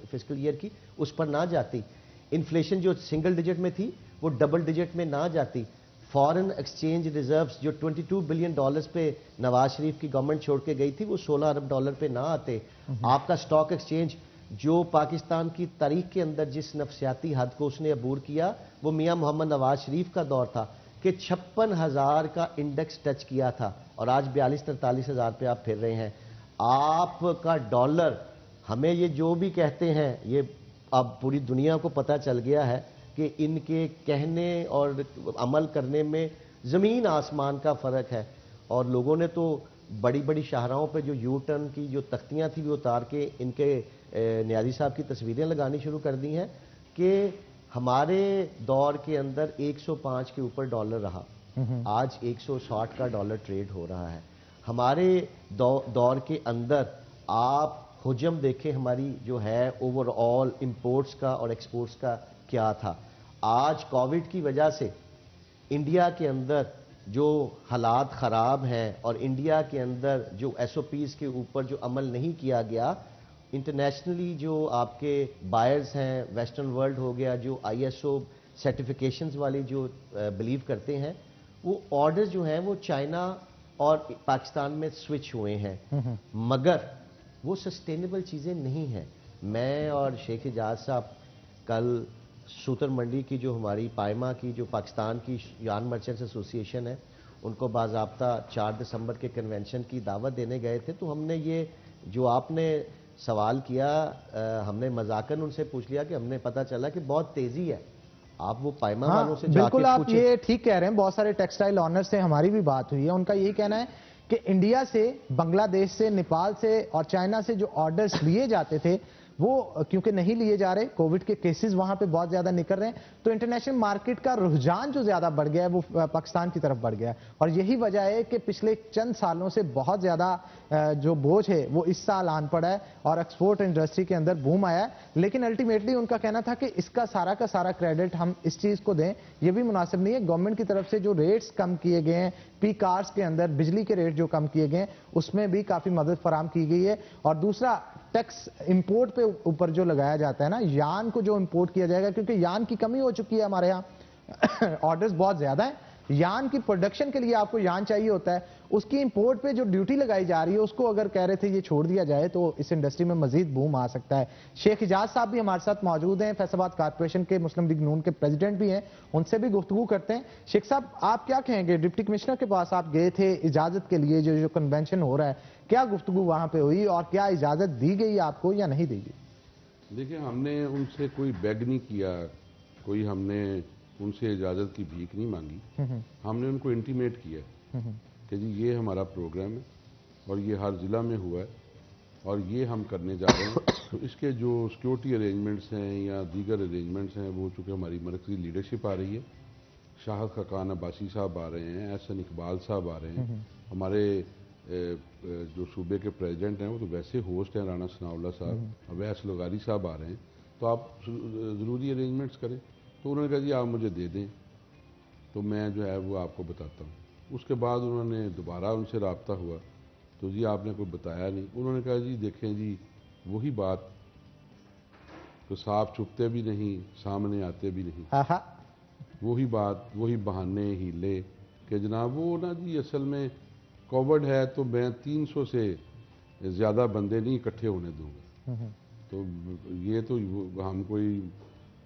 फिस्कल ईयर की, उस पर ना जाती। इन्फ्लेशन जो सिंगल डिजिट में थी वो डबल डिजिट में ना जाती। फॉरेन एक्सचेंज रिजर्व्स जो $22 बिलियन पे नवाज शरीफ की गवर्नमेंट छोड़ के गई थी, वो $16 अरब पे ना आते। आपका स्टॉक एक्सचेंज जो पाकिस्तान की तारीख के अंदर जिस नफसियाती हद को उसने अबूर किया वो मियां मोहम्मद नवाज शरीफ का दौर था कि 56,000 का इंडेक्स टच किया था और आज 42-43 हज़ार पे आप फिर रहे हैं। आपका डॉलर, हमें ये जो भी कहते हैं ये अब पूरी दुनिया को पता चल गया है कि इनके कहने और अमल करने में ज़मीन आसमान का फ़र्क है। और लोगों ने तो बड़ी बड़ी शाहराहों पे जो यू टर्न की जो तख्तियाँ थी वो उतार के इनके न्याजी साहब की तस्वीरें लगानी शुरू कर दी हैं कि हमारे दौर के अंदर 105 के ऊपर डॉलर रहा, आज 160 का डॉलर ट्रेड हो रहा है। हमारे दौर के अंदर आप हुजम देखें हमारी जो है ओवरऑल इंपोर्ट्स का और एक्सपोर्ट्स का क्या था। आज कोविड की वजह से इंडिया के अंदर जो हालात ख़राब हैं और इंडिया के अंदर जो SOPs के ऊपर जो अमल नहीं किया गया, इंटरनेशनली जो आपके बायर्स हैं, वेस्टर्न वर्ल्ड हो गया, जो ISO सर्टिफिकेशंस वाली जो बिलीव करते हैं, वो ऑर्डर्स जो हैं वो चाइना और पाकिस्तान में स्विच हुए हैं, मगर वो सस्टेनेबल चीज़ें नहीं हैं। मैं और शेख इजाज साहब कल सूतर मंडी की जो हमारी पायमा की जो पाकिस्तान की यान मर्चेंट्स एसोसिएशन है उनको बाज़ाब्ता 4 दिसंबर के कन्वेंशन की दावत देने गए थे। तो हमने ये जो आपने सवाल किया, हमने मजाकन उनसे पूछ लिया कि हमने पता चला कि बहुत तेज़ी है, आप वो पायमा वालों से बिल्कुल आप पूछें। ये ठीक कह रहे हैं। बहुत सारे टेक्सटाइल ऑनर से हमारी भी बात हुई है, उनका यही कहना है कि इंडिया से, बांग्लादेश से, नेपाल से और चाइना से जो ऑर्डर्स लिए जाते थे वो क्योंकि नहीं लिए जा रहे, कोविड के केसेस वहां पे बहुत ज्यादा निकल रहे हैं, तो इंटरनेशनल मार्केट का रुझान जो ज्यादा बढ़ गया है वो पाकिस्तान की तरफ बढ़ गया है। और यही वजह है कि पिछले चंद सालों से बहुत ज्यादा जो बोझ है वो इस साल आन पड़ा है और एक्सपोर्ट इंडस्ट्री के अंदर बूम आया है। लेकिन अल्टीमेटली उनका कहना था कि इसका सारा का सारा क्रेडिट हम इस चीज को दें, ये भी मुनासिब नहीं है। गवर्नमेंट की तरफ से जो रेट्स कम किए गए हैं, पी कार्स के अंदर बिजली के रेट जो कम किए गए हैं, उसमें भी काफी मदद फराम की गई है। और दूसरा, टैक्स इंपोर्ट पे ऊपर जो लगाया जाता है ना, यान को जो इंपोर्ट किया जाएगा, क्योंकि यान की कमी हो चुकी है हमारे यहाँ, ऑर्डर्स बहुत ज्यादा है, यान की प्रोडक्शन के लिए आपको यान चाहिए होता है, उसकी इंपोर्ट पे जो ड्यूटी लगाई जा रही है उसको अगर कह रहे थे ये छोड़ दिया जाए तो इस इंडस्ट्री में मजीद बूम आ सकता है। शेख इजाज साहब भी हमारे साथ मौजूद हैं, फैसलाबाद कारपोरेशन के मुस्लिम लीग नून के प्रेसिडेंट भी हैं, उनसे भी गुफ्तगू करते हैं। शेख साहब, आप क्या कहेंगे? डिप्टी कमिश्नर के पास आप गए थे इजाजत के लिए, जो कन्वेंशन हो रहा है, क्या गुफ्तगू वहां पे हुई और क्या इजाजत दी गई आपको या नहीं दी गई? देखिए, हमने उनसे कोई बेग नहीं किया, कोई हमने उनसे इजाज़त की भीख नहीं मांगी। हमने उनको इंटीमेट किया कि जी ये हमारा प्रोग्राम है और ये हर ज़िला में हुआ है और ये हम करने जा रहे हैं। तो इसके जो सिक्योरिटी अरेंजमेंट्स हैं या दीगर अरेंजमेंट्स हैं वो चूँकि हमारी मरकज़ी लीडरशिप आ रही है, शाहिद खकान अब्बासी साहब आ रहे हैं, एहसन इकबाल साहब आ रहे हैं, हमारे जो सूबे के प्रेसिडेंट हैं वो तो वैसे होस्ट हैं, राना सनाउल्लाह साहब, अवैस लगारी साहब आ रहे हैं, तो आप ज़रूरी अरेंजमेंट्स करें। तो उन्होंने कहा जी आप मुझे दे दें तो मैं जो है वो आपको बताता हूँ। उसके बाद उन्होंने दोबारा उनसे रब्ता हुआ तो जी आपने कोई बताया नहीं। उन्होंने कहा जी देखें जी वही बात, तो सांप छुपते भी नहीं, सामने आते भी नहीं, वही बात, वही बहाने हीले कि जनाब वो ना जी असल में कोविड है तो मैं 300 से ज़्यादा बंदे नहीं इकट्ठे होने दूंगा। तो ये तो हम कोई,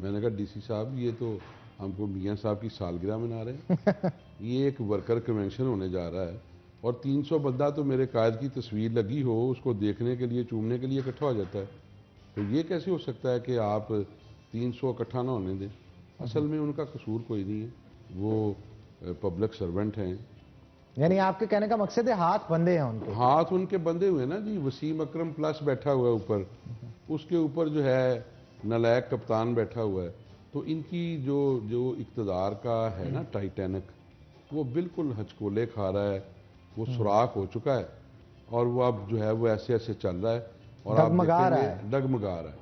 मैंने कहा डीसी साहब ये तो हमको मियाँ साहब की सालगिरह मना रहे हैं, ये एक वर्कर कन्वेंशन होने जा रहा है और 300 बंदा तो मेरे कायद की तस्वीर लगी हो उसको देखने के लिए, चूमने के लिए इकट्ठा हो जाता है। तो ये कैसे हो सकता है कि आप 300 इकट्ठा ना होने दें? असल में उनका कसूर कोई नहीं है, वो पब्लिक सर्वेंट हैं। यानी आपके कहने का मकसद है हाथ बंधे हैं उनके? हाथ उनके बंधे हुए ना जी। वसीम अकरम प्लस बैठा हुआ है ऊपर, उसके ऊपर जो है नलायक कप्तान बैठा हुआ है। तो इनकी जो इक़्तिदार का है ना टाइटैनिक, वो बिल्कुल हचकोले खा रहा है, वो सुराख हो चुका है और वो अब जो है वो ऐसे ऐसे चल रहा है और डगमगा रहा है।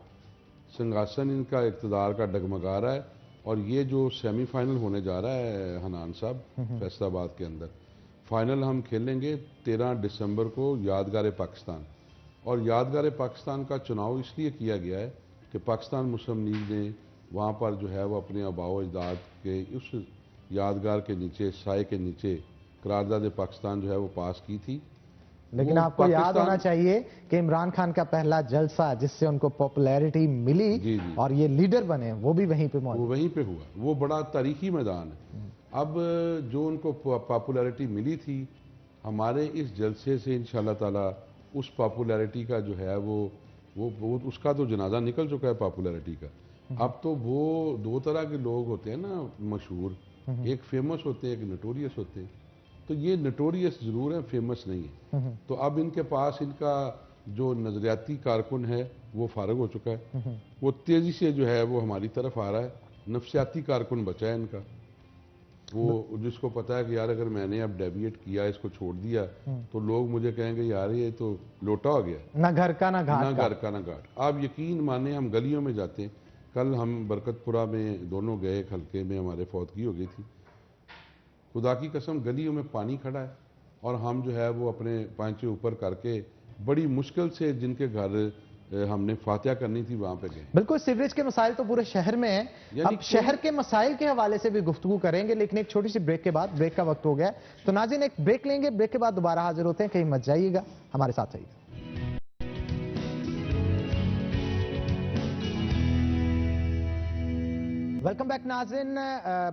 सिंहासन इनका इक़्तिदार का डगमगा रहा है। और ये जो सेमीफाइनल होने जा रहा है हनान साहब फैसलाबाद के अंदर, फाइनल हम खेलेंगे 13 दिसंबर को यादगार पाकिस्तान। और यादगार पाकिस्तान का चुनाव इसलिए किया गया है कि पाकिस्तान मुस्लिम लीग ने वहाँ पर जो है वो अपने आबाओ अजदाद के उस यादगार के नीचे, साए के नीचे करारदाद पाकिस्तान जो है वो पास की थी लेकिन आपको याद होना चाहिए कि इमरान खान का पहला जलसा जिससे उनको पॉपुलैरिटी मिली जी जी। और ये लीडर बने वो भी वहीं पे मौजूद, वो वहीं पे हुआ। वो बड़ा तारीखी मैदान है। अब जो उनको पॉपुलैरिटी मिली थी, हमारे इस जलसे से इंशाल्लाह ताला उस पॉपुलैरिटी का जो है वो उसका तो जनाजा निकल चुका है पॉपुलैरिटी का। अब तो वो दो तरह के लोग होते हैं ना मशहूर, एक फेमस होते हैं, एक नोटोरियस होते हैं। तो ये नोटोरियस जरूर है, फेमस नहीं है। तो अब इनके पास इनका जो नजरियाती कारकुन है वो फारग हो चुका है, वो तेजी से जो है वो हमारी तरफ आ रहा है। नफसियाती कारकुन बचा है इनका, वो जिसको पता है कि यार अगर मैंने अब डेविएट किया, इसको छोड़ दिया, तो लोग मुझे कहेंगे यार ये तो लोटा हो गया, ना घर का ना घाट ना घर का ना घाट। आप यकीन माने हम गलियों में जाते हैं। कल हम बरकतपुरा में दोनों गए, हल्के में हमारे फौतगी हो गई थी। खुदा की कसम गलियों में पानी खड़ा है और हम जो है वो अपने पांचे ऊपर करके बड़ी मुश्किल से जिनके घर हमने फातिहा करनी थी वहां पे गए। बिल्कुल, सीवरेज के मसाइल तो पूरे शहर में है। अब शहर के मसाइल के हवाले से भी गुफ्तगू करेंगे, लेकिन एक छोटी सी ब्रेक के बाद, ब्रेक का वक्त हो गया है, तो नाज़रीन एक ब्रेक लेंगे, ब्रेक के बाद दोबारा हाजिर होते हैं। कहीं मत जाइएगा, हमारे साथ रहिए। वेलकम बैक नाज़रीन।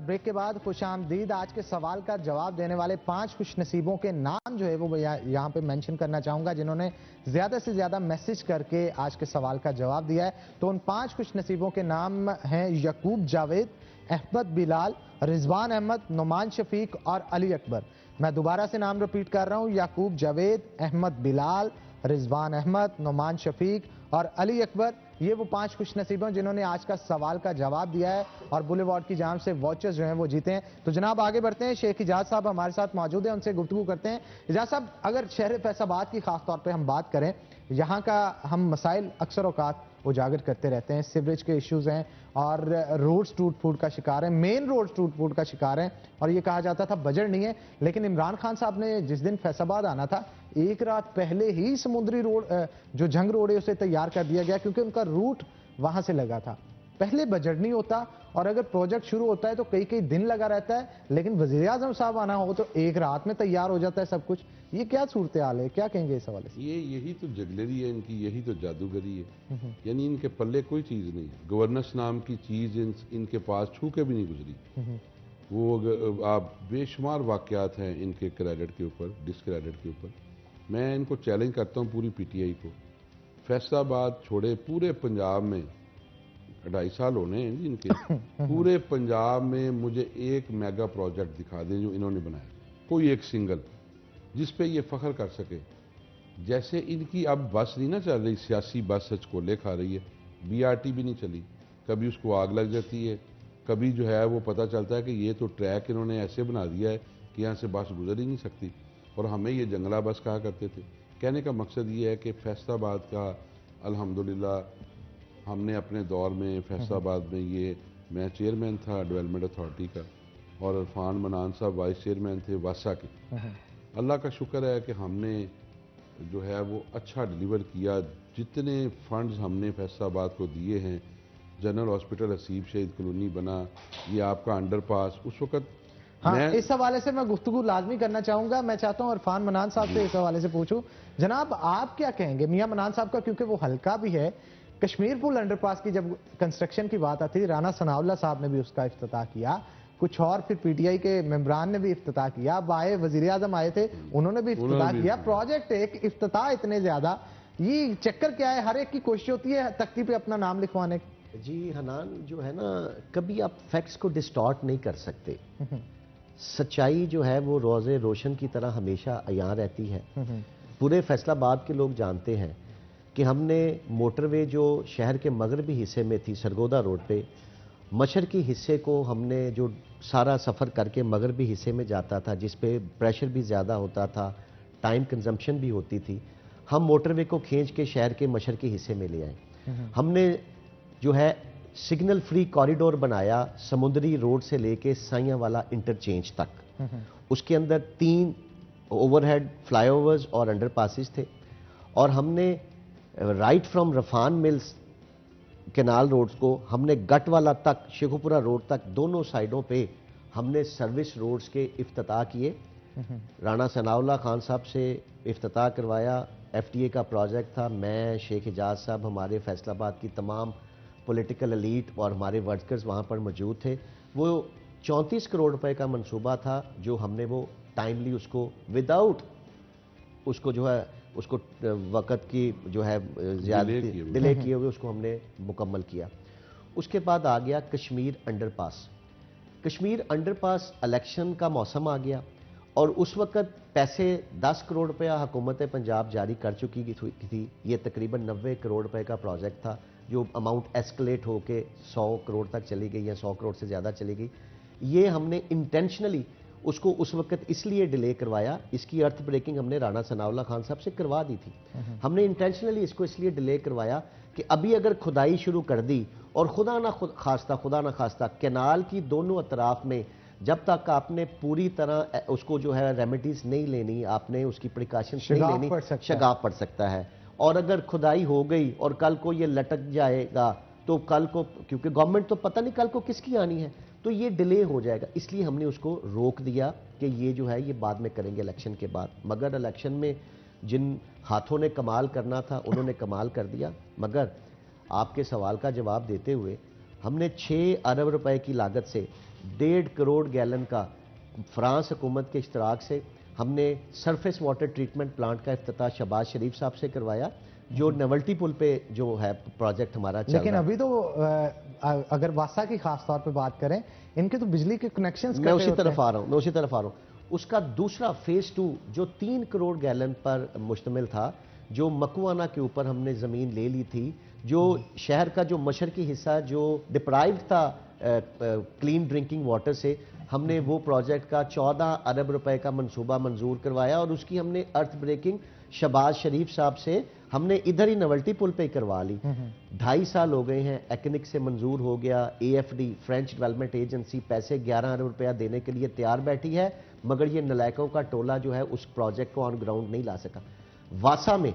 ब्रेक के बाद खुशामदीद। आज के सवाल का जवाब देने वाले 5 खुशनसीबों के नाम जो है वो यहाँ पे मेंशन करना चाहूंगा, जिन्होंने ज्यादा से ज्यादा मैसेज करके आज के सवाल का जवाब दिया है। तो उन 5 खुशनसीबों के नाम हैं यकूब जावेद, अहमद बिलाल, रिजवान अहमद, नुमान शफीक और अली अकबर। मैं दोबारा से नाम रिपीट कर रहा हूँ, याकूब जावेद, अहमद बिलाल, रिजवान अहमद, नुमान शफीक और अली अकबर। ये वो 5 खुशनसीब हैं जिन्होंने आज का सवाल का जवाब दिया है और बुलेवार्ड की जानिब से वॉचर्स जो हैं वो जीते हैं। तो जनाब आगे बढ़ते हैं, शेख इजाज साहब हमारे साथ मौजूद हैं, उनसे गुफ्तगू करते हैं। इजाज साहब, अगर शहर फैसलाबाद की खास तौर पे हम बात करें, यहाँ का हम मसाइल अक्सर औकात उजागर करते रहते हैं। सीवरेज के इश्यूज हैं और रोड्स टूट फूट का शिकार है, मेन रोड्स टूट फूट का शिकार है। और ये कहा जाता था बजट नहीं है, लेकिन इमरान खान साहब ने जिस दिन फैसलाबाद आना था, एक रात पहले ही समुद्री रोड जो जंग रोड है उसे तैयार कर दिया गया, क्योंकि उनका रूट वहां से लगा था। पहले बजट नहीं होता और अगर प्रोजेक्ट शुरू होता है तो कई कई दिन लगा रहता है, लेकिन वजीर आजम साहब आना हो तो एक रात में तैयार हो जाता है सब कुछ। ये क्या सूरत हाल है, क्या कहेंगे इस हवाले से? यही तो जगलरी है इनकी, यही तो जादूगरी है। यानी इनके पल्ले कोई चीज नहीं है। गवर्नेंस नाम की चीज इनके पास छू के भी नहीं गुजरी। वो आप बेशुमार वाकयात हैं इनके क्रेडिट के ऊपर, डिसक्रेडिट के ऊपर। मैं इनको चैलेंज करता हूँ पूरी पीटीआई को, फैसलाबाद छोड़े पूरे पंजाब में 2.5 साल होने हैं जी इनके, पूरे पंजाब में मुझे एक मेगा प्रोजेक्ट दिखा दें जो इन्होंने बनाया, कोई एक सिंगल, जिस पे ये फख्र कर सके। जैसे इनकी अब बस नहीं ना चल रही, सियासी बस सचकोले खा रही है, बीआरटी भी नहीं चली, कभी उसको आग लग जाती है, कभी जो है वो पता चलता है कि ये तो ट्रैक इन्होंने ऐसे बना दिया है कि यहाँ से बस गुजर ही नहीं सकती, और हमें ये जंगला बस कहा करते थे। कहने का मकसद ये है कि फैसलाबाद का अल्हम्दुलिल्लाह हमने अपने दौर में फैसलाबाद में ये, मैं चेयरमैन था डेवलपमेंट अथॉरिटी का और इरफान मनान साहब वाइस चेयरमैन थे वासा के। अल्लाह का शुक्र है कि हमने जो है वो अच्छा डिलीवर किया। जितने फंड्स हमने फैसलाबाद को दिए हैं, जनरल हॉस्पिटल हसीब शहीद कॉलोनी बना, ये आपका अंडरपास उस वक्त। हाँ, इस हवाले से मैं गुफ्तगू लाजमी करना चाहूंगा। मैं चाहता हूँ इरफान मनान साहब से इस हवाले से पूछूं। जनाब आप क्या कहेंगे मियां मनान साहब का, क्योंकि वो हल्का भी है। कश्मीर पुल अंडरपास की जब कंस्ट्रक्शन की बात आती, राना सनाउल्लाह साहब ने भी उसका इफ्तिताह किया, कुछ और फिर पीटीआई के मेंबरान ने भी इफ्तिताह किया, अब आए वजीर आजम आए थे, उन्होंने भी इफ्तिताह किया। प्रोजेक्ट एक, इफ्तिताह इतने ज्यादा, ये चक्कर क्या है? हर एक की कोशिश होती है तख्ती पे अपना नाम लिखवाने की। जी हनान, जो है ना, कभी आप फैक्ट्स को डिस्टॉर्ट नहीं कर सकते। सच्चाई जो है वो रोज़े रोशन की तरह हमेशा अयां रहती है। पूरे फैसलाबाद के लोग जानते हैं कि हमने मोटरवे जो शहर के मगरबी हिस्से में थी सरगोदा रोड पे, मशरकी हिस्से को हमने जो सारा सफ़र करके मगरबी हिस्से में जाता था, जिस पे प्रेशर भी ज़्यादा होता था, टाइम कंजम्पशन भी होती थी, हम मोटरवे को खींच के शहर के मशरकी हिस्से में ले आए। हमने जो है सिग्नल फ्री कॉरिडोर बनाया समुद्री रोड से लेके साइयावाला इंटरचेंज तक। उसके अंदर 3 ओवरहेड फ्लाईओवर्स और अंडरपासेस थे, और हमने right from Rafhan Mills canal roads को हमने गटवाला तक, शेखुपुरा रोड तक, दोनों साइडों पे हमने सर्विस रोड्स के इफ्तिताह किए। राणा सनाउल्लाह खान साहब से इफ्तिताह करवाया। FTA का प्रोजेक्ट था। मैं, शेख एजाज साहब, हमारे फैसलाबाद की तमाम पॉलिटिकल एलीट और हमारे वर्कर्स वहाँ पर मौजूद थे। वो 34 करोड़ रुपए का मंसूबा था जो हमने वो टाइमली उसको विदाउट उसको जो है उसको वक़्त की जो है डिले किए हुए उसको हमने मुकम्मल किया। उसके बाद आ गया Kashmir underpass. Kashmir underpass election का मौसम आ गया और उस वक़्त पैसे 10 करोड़ रुपया हुकूमत पंजाब जारी कर चुकी थी। ये तकरीबन 90 करोड़ रुपए का प्रोजेक्ट था जो अमाउंट एस्केलेट होके 100 करोड़ तक चली गई या 100 करोड़ से ज़्यादा चली गई। ये हमने इंटेंशनली उसको उस वक्त इसलिए डिले करवाया, इसकी अर्थ ब्रेकिंग हमने राणा सनाउल्लाह खान साहब से करवा दी थी। हमने इंटेंशनली इसको इसलिए डिले करवाया कि अभी अगर खुदाई शुरू कर दी और खुदा ना खास्ता कैनाल की दोनों अतराफ में जब तक आपने पूरी तरह उसको जो है रेमेडीज नहीं लेनी, आपने उसकी प्रिकॉशंस नहीं लेनी, शगाफ पड़ सकता है। और अगर खुदाई हो गई और कल को ये लटक जाएगा तो कल को, क्योंकि गवर्नमेंट तो पता नहीं कल को किसकी आनी है, तो ये डिले हो जाएगा। इसलिए हमने उसको रोक दिया कि ये जो है ये बाद में करेंगे इलेक्शन के बाद। मगर इलेक्शन में जिन हाथों ने कमाल करना था उन्होंने कमाल कर दिया। मगर आपके सवाल का जवाब देते हुए हमने 6 अरब रुपए की लागत से 1.5 करोड़ गैलन का फ्रांस हुकूमत के इश्तराक से हमने सरफेस वाटर ट्रीटमेंट प्लांट का इफ्तिताह शहबाज शरीफ साहब से करवाया, जो नवल्टी पुल पे जो है प्रोजेक्ट हमारा चल रहा है। लेकिन अभी तो अगर वासा की खास तौर पे बात करें, इनके तो बिजली के कनेक्शंस मैं उसी तरफ आ रहा हूँ। उसका दूसरा फेज 2 जो 3 करोड़ गैलन पर मुश्तमिल था, जो मकुआना के ऊपर हमने ज़मीन ले ली थी, जो शहर का जो मशरकी हिस्सा जो डिप्राइव्ड था क्लीन ड्रिंकिंग वाटर से, हमने वो प्रोजेक्ट का 14 अरब रुपए का मंसूबा मंजूर करवाया और उसकी हमने अर्थ ब्रेकिंग शहबाज शरीफ साहब से हमने इधर ही नवल्टी पुल पे करवा ली। 2.5 साल हो गए हैं, एक्निक से मंजूर हो गया। AFD फ्रेंच डेवलपमेंट एजेंसी पैसे 11 अरब रुपया देने के लिए तैयार बैठी है, मगर ये नलायकों का टोला जो है उस प्रोजेक्ट को ऑन ग्राउंड नहीं ला सका। वासा में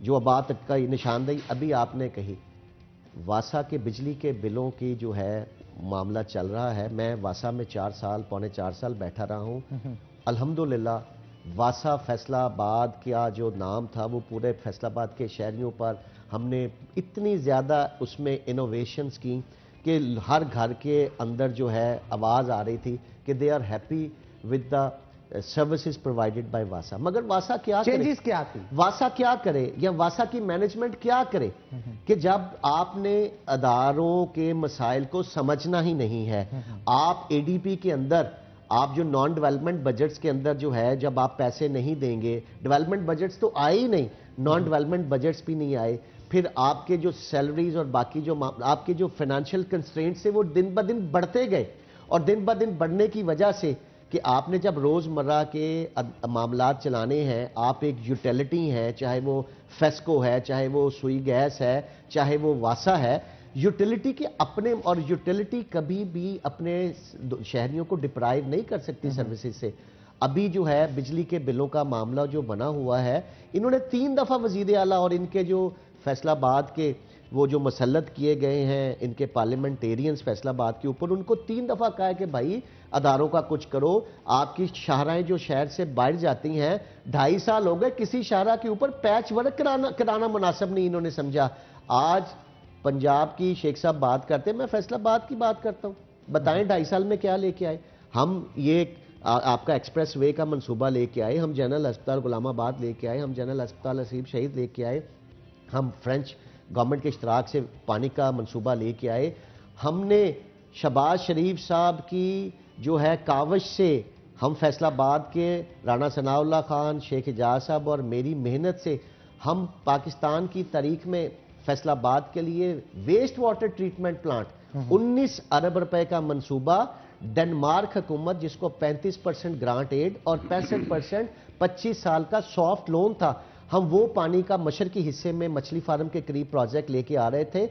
जो बात का निशानदेही अभी आपने कही, वासा के बिजली के बिलों की जो है मामला चल रहा है। मैं वासा में 4 साल बैठा रहा हूँ। अल्हम्दुलिल्लाह वासा फैसलाबाद का जो नाम था वो पूरे फैसलाबाद के शहरियों पर हमने इतनी ज़्यादा उसमें इनोवेशंस की कि हर घर के अंदर जो है आवाज़ आ रही थी कि they are happy with the services provided by वासा। मगर वासा क्या करे, क्या थी वासा क्या करे या वासा की मैनेजमेंट क्या करे कि जब आपने अदारों के मसाइल को समझना ही नहीं है। आप ADP के अंदर आप जो नॉन डेवलपमेंट बजट्स के अंदर जो है जब आप पैसे नहीं देंगे, डेवलपमेंट बजट्स तो आए ही नहीं, नॉन डेवलपमेंट बजट्स भी नहीं आए, फिर आपके जो सैलरीज और बाकी जो आपके जो फाइनेंशियल कंस्ट्रेंट्स से वो दिन ब दिन बढ़ते गए। और दिन ब दिन बढ़ने की वजह से कि आपने जब रोज़मर्रा के मामलात चलाने हैं, आप एक यूटिलिटी हैं, चाहे वो फेस्को है, चाहे वो सुई गैस है, चाहे वो वासा है, यूटिलिटी के अपने, और यूटिलिटी कभी भी अपने शहरियों को डिप्राइव नहीं कर सकती सर्विसेज से। अभी जो है बिजली के बिलों का मामला जो बना हुआ है, इन्होंने 3 दफ़ा वज़ीर आला और इनके जो फैसलाबाद के वो जो मसल्लत किए गए हैं इनके पार्लियामेंटेरियंस फैसलाबाद के ऊपर, उनको 3 दफ़ा कहा है कि भाई अदारों का कुछ करो। आपकी शाहराएं जो शहर से बाहर जाती हैं, 2.5 साल हो गए, किसी शाहरा के ऊपर पैच वर्क कराना मुनासिब नहीं इन्होंने समझा। आज पंजाब की शेख साहब बात करते हैं, मैं फैसलाबाद की बात करता हूँ। बताएं 2.5 साल में क्या लेके आए हम? ये आपका एक्सप्रेस वे का मंसूबा लेके आए, हम जनरल अस्पताल गुलामाबाद लेके आए, हम जनरल अस्पताल असीब शहीद लेके आए, हम फ्रेंच गवर्नमेंट के इश्तराक से पानी का मंसूबा लेके आए। हमने शहबाज शरीफ साहब की जो है काविश से, हम फैसलाबाद के राणा सनाउल्लाह खान, शेख एजाज साहब और मेरी मेहनत से हम पाकिस्तान की तारीख में फैसलाबाद के लिए वेस्ट वाटर ट्रीटमेंट प्लांट 19 अरब रुपए का मंसूबा, डेनमार्क हुकूमत जिसको 35% ग्रांट एड और 65% 25 साल का सॉफ्ट लोन था, हम वो पानी का मशरकी हिस्से में मछली फार्म के करीब प्रोजेक्ट लेके आ रहे थे।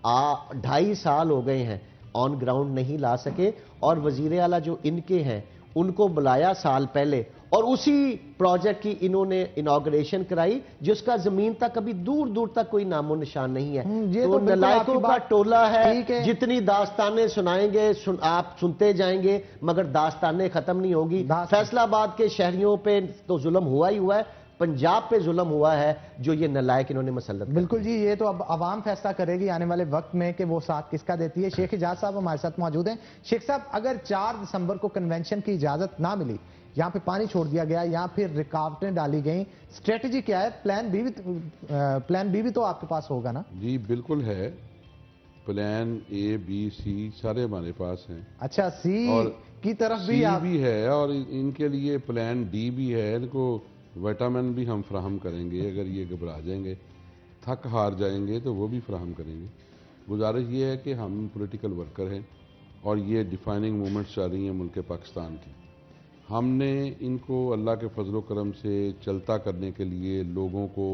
2.5 साल हो गए हैं, ऑन ग्राउंड नहीं ला सके। और वजीर आला जो इनके हैं उनको बुलाया साल पहले और उसी प्रोजेक्ट की इन्होंने इनॉग्रेशन कराई, जिसका जमीन तक अभी दूर दूर तक कोई नामो निशान नहीं है। ये तो नलायकों का टोला ठीक है, जितनी दास्तानें सुनाएंगे आप सुनते जाएंगे, मगर दास्तानें खत्म नहीं होगी। फैसलाबाद के शहरियों पे तो जुल्म हुआ ही हुआ है, पंजाब पे जुल्म हुआ है जो ये नलायक इन्होंने मसल्लत। बिल्कुल जी, ये तो अब अवाम फैसला करेगी आने वाले वक्त में कि वो साथ किसका देती है। शेख इजाज साहब हमारे साथ मौजूद हैं। शेख साहब, अगर 4 दिसंबर को कन्वेंशन की इजाजत ना मिली, यहाँ पे पानी छोड़ दिया गया या फिर रुकावटें डाली गई, स्ट्रेटजी क्या है? प्लान बी भी तो आपके पास होगा ना? जी बिल्कुल है, प्लान ए बी सी सारे हमारे पास हैं। अच्छा, सी और की तरफ सी भी भी है, और इनके लिए प्लान डी भी है। इनको विटामिन भी हम फ्राहम करेंगे, अगर ये घबरा जाएंगे, थक हार जाएंगे तो वो भी फ्राहम करेंगे। गुजारिश ये है कि हम पॉलिटिकल वर्कर हैं और ये डिफाइनिंग मूवमेंट्स चल रही हैं मुल्क पाकिस्तान की। हमने इनको अल्लाह के फजलो करम से चलता करने के लिए, लोगों को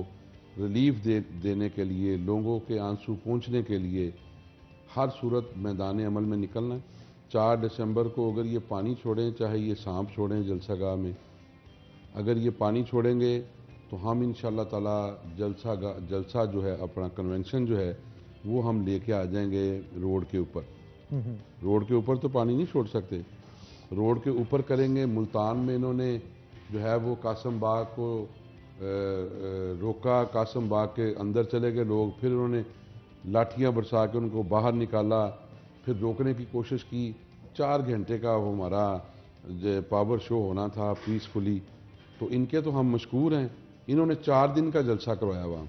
रिलीफ देने के लिए, लोगों के आंसू पहुँचने के लिए हर सूरत मैदान अमल में निकलना है। 4 दिसंबर को अगर ये पानी छोड़ें, चाहे ये सांप छोड़ें जलसागाह में, अगर ये पानी छोड़ेंगे तो हम इंशाअल्लाह ताला जलसा जो है, अपना कन्वेंशन जो है वो हम लेके आ जाएंगे रोड के ऊपर। रोड के ऊपर तो पानी नहीं छोड़ सकते, रोड के ऊपर करेंगे। मुल्तान में इन्होंने जो है वो कासम बाग को रोका, कासम बाग के अंदर चले गए लोग, फिर उन्होंने लाठियां बरसा के उनको बाहर निकाला, फिर रोकने की कोशिश की। 4 घंटे का वो हमारा पावर शो होना था पीसफुली, तो इनके तो हम मशकूर हैं। इन्होंने 4 दिन का जलसा करवाया वहाँ,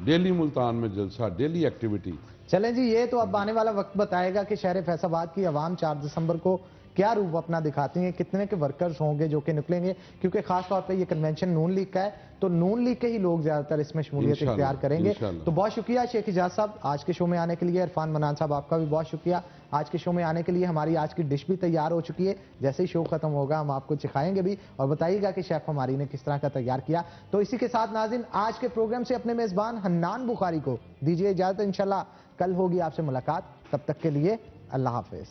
डेली मुल्तान में जलसा, डेली एक्टिविटी। चलें जी, ये तो अब आने वाला वक्त बताएगा कि शहर फैसलाबाद की आवाम 4 दिसंबर को क्या रूप अपना दिखाती हैं, कितने के वर्कर्स होंगे जो कि निकलेंगे, क्योंकि खास तौर पे ये कन्वेंशन नून लीग का है, तो नून लीग के ही लोग ज्यादातर इसमें शमूलियत इख्तियार करेंगे। तो बहुत शुक्रिया शेख इजाज साहब आज के शो में आने के लिए। इरफान मनान साहब, आपका भी बहुत शुक्रिया आज के शो में आने के लिए। हमारी आज की डिश भी तैयार हो चुकी है, जैसे ही शो खत्म होगा हम आपको सिखाएंगे भी और बताइएगा कि शेफ हमारी ने किस तरह का तैयार किया। तो इसी के साथ नाज़रीन, आज के प्रोग्राम से अपने मेजबान हन्नान बुखारी को दीजिए इजाजत। इंशाल्लाह कल होगी आपसे मुलाकात, तब तक के लिए अल्लाह हाफिज।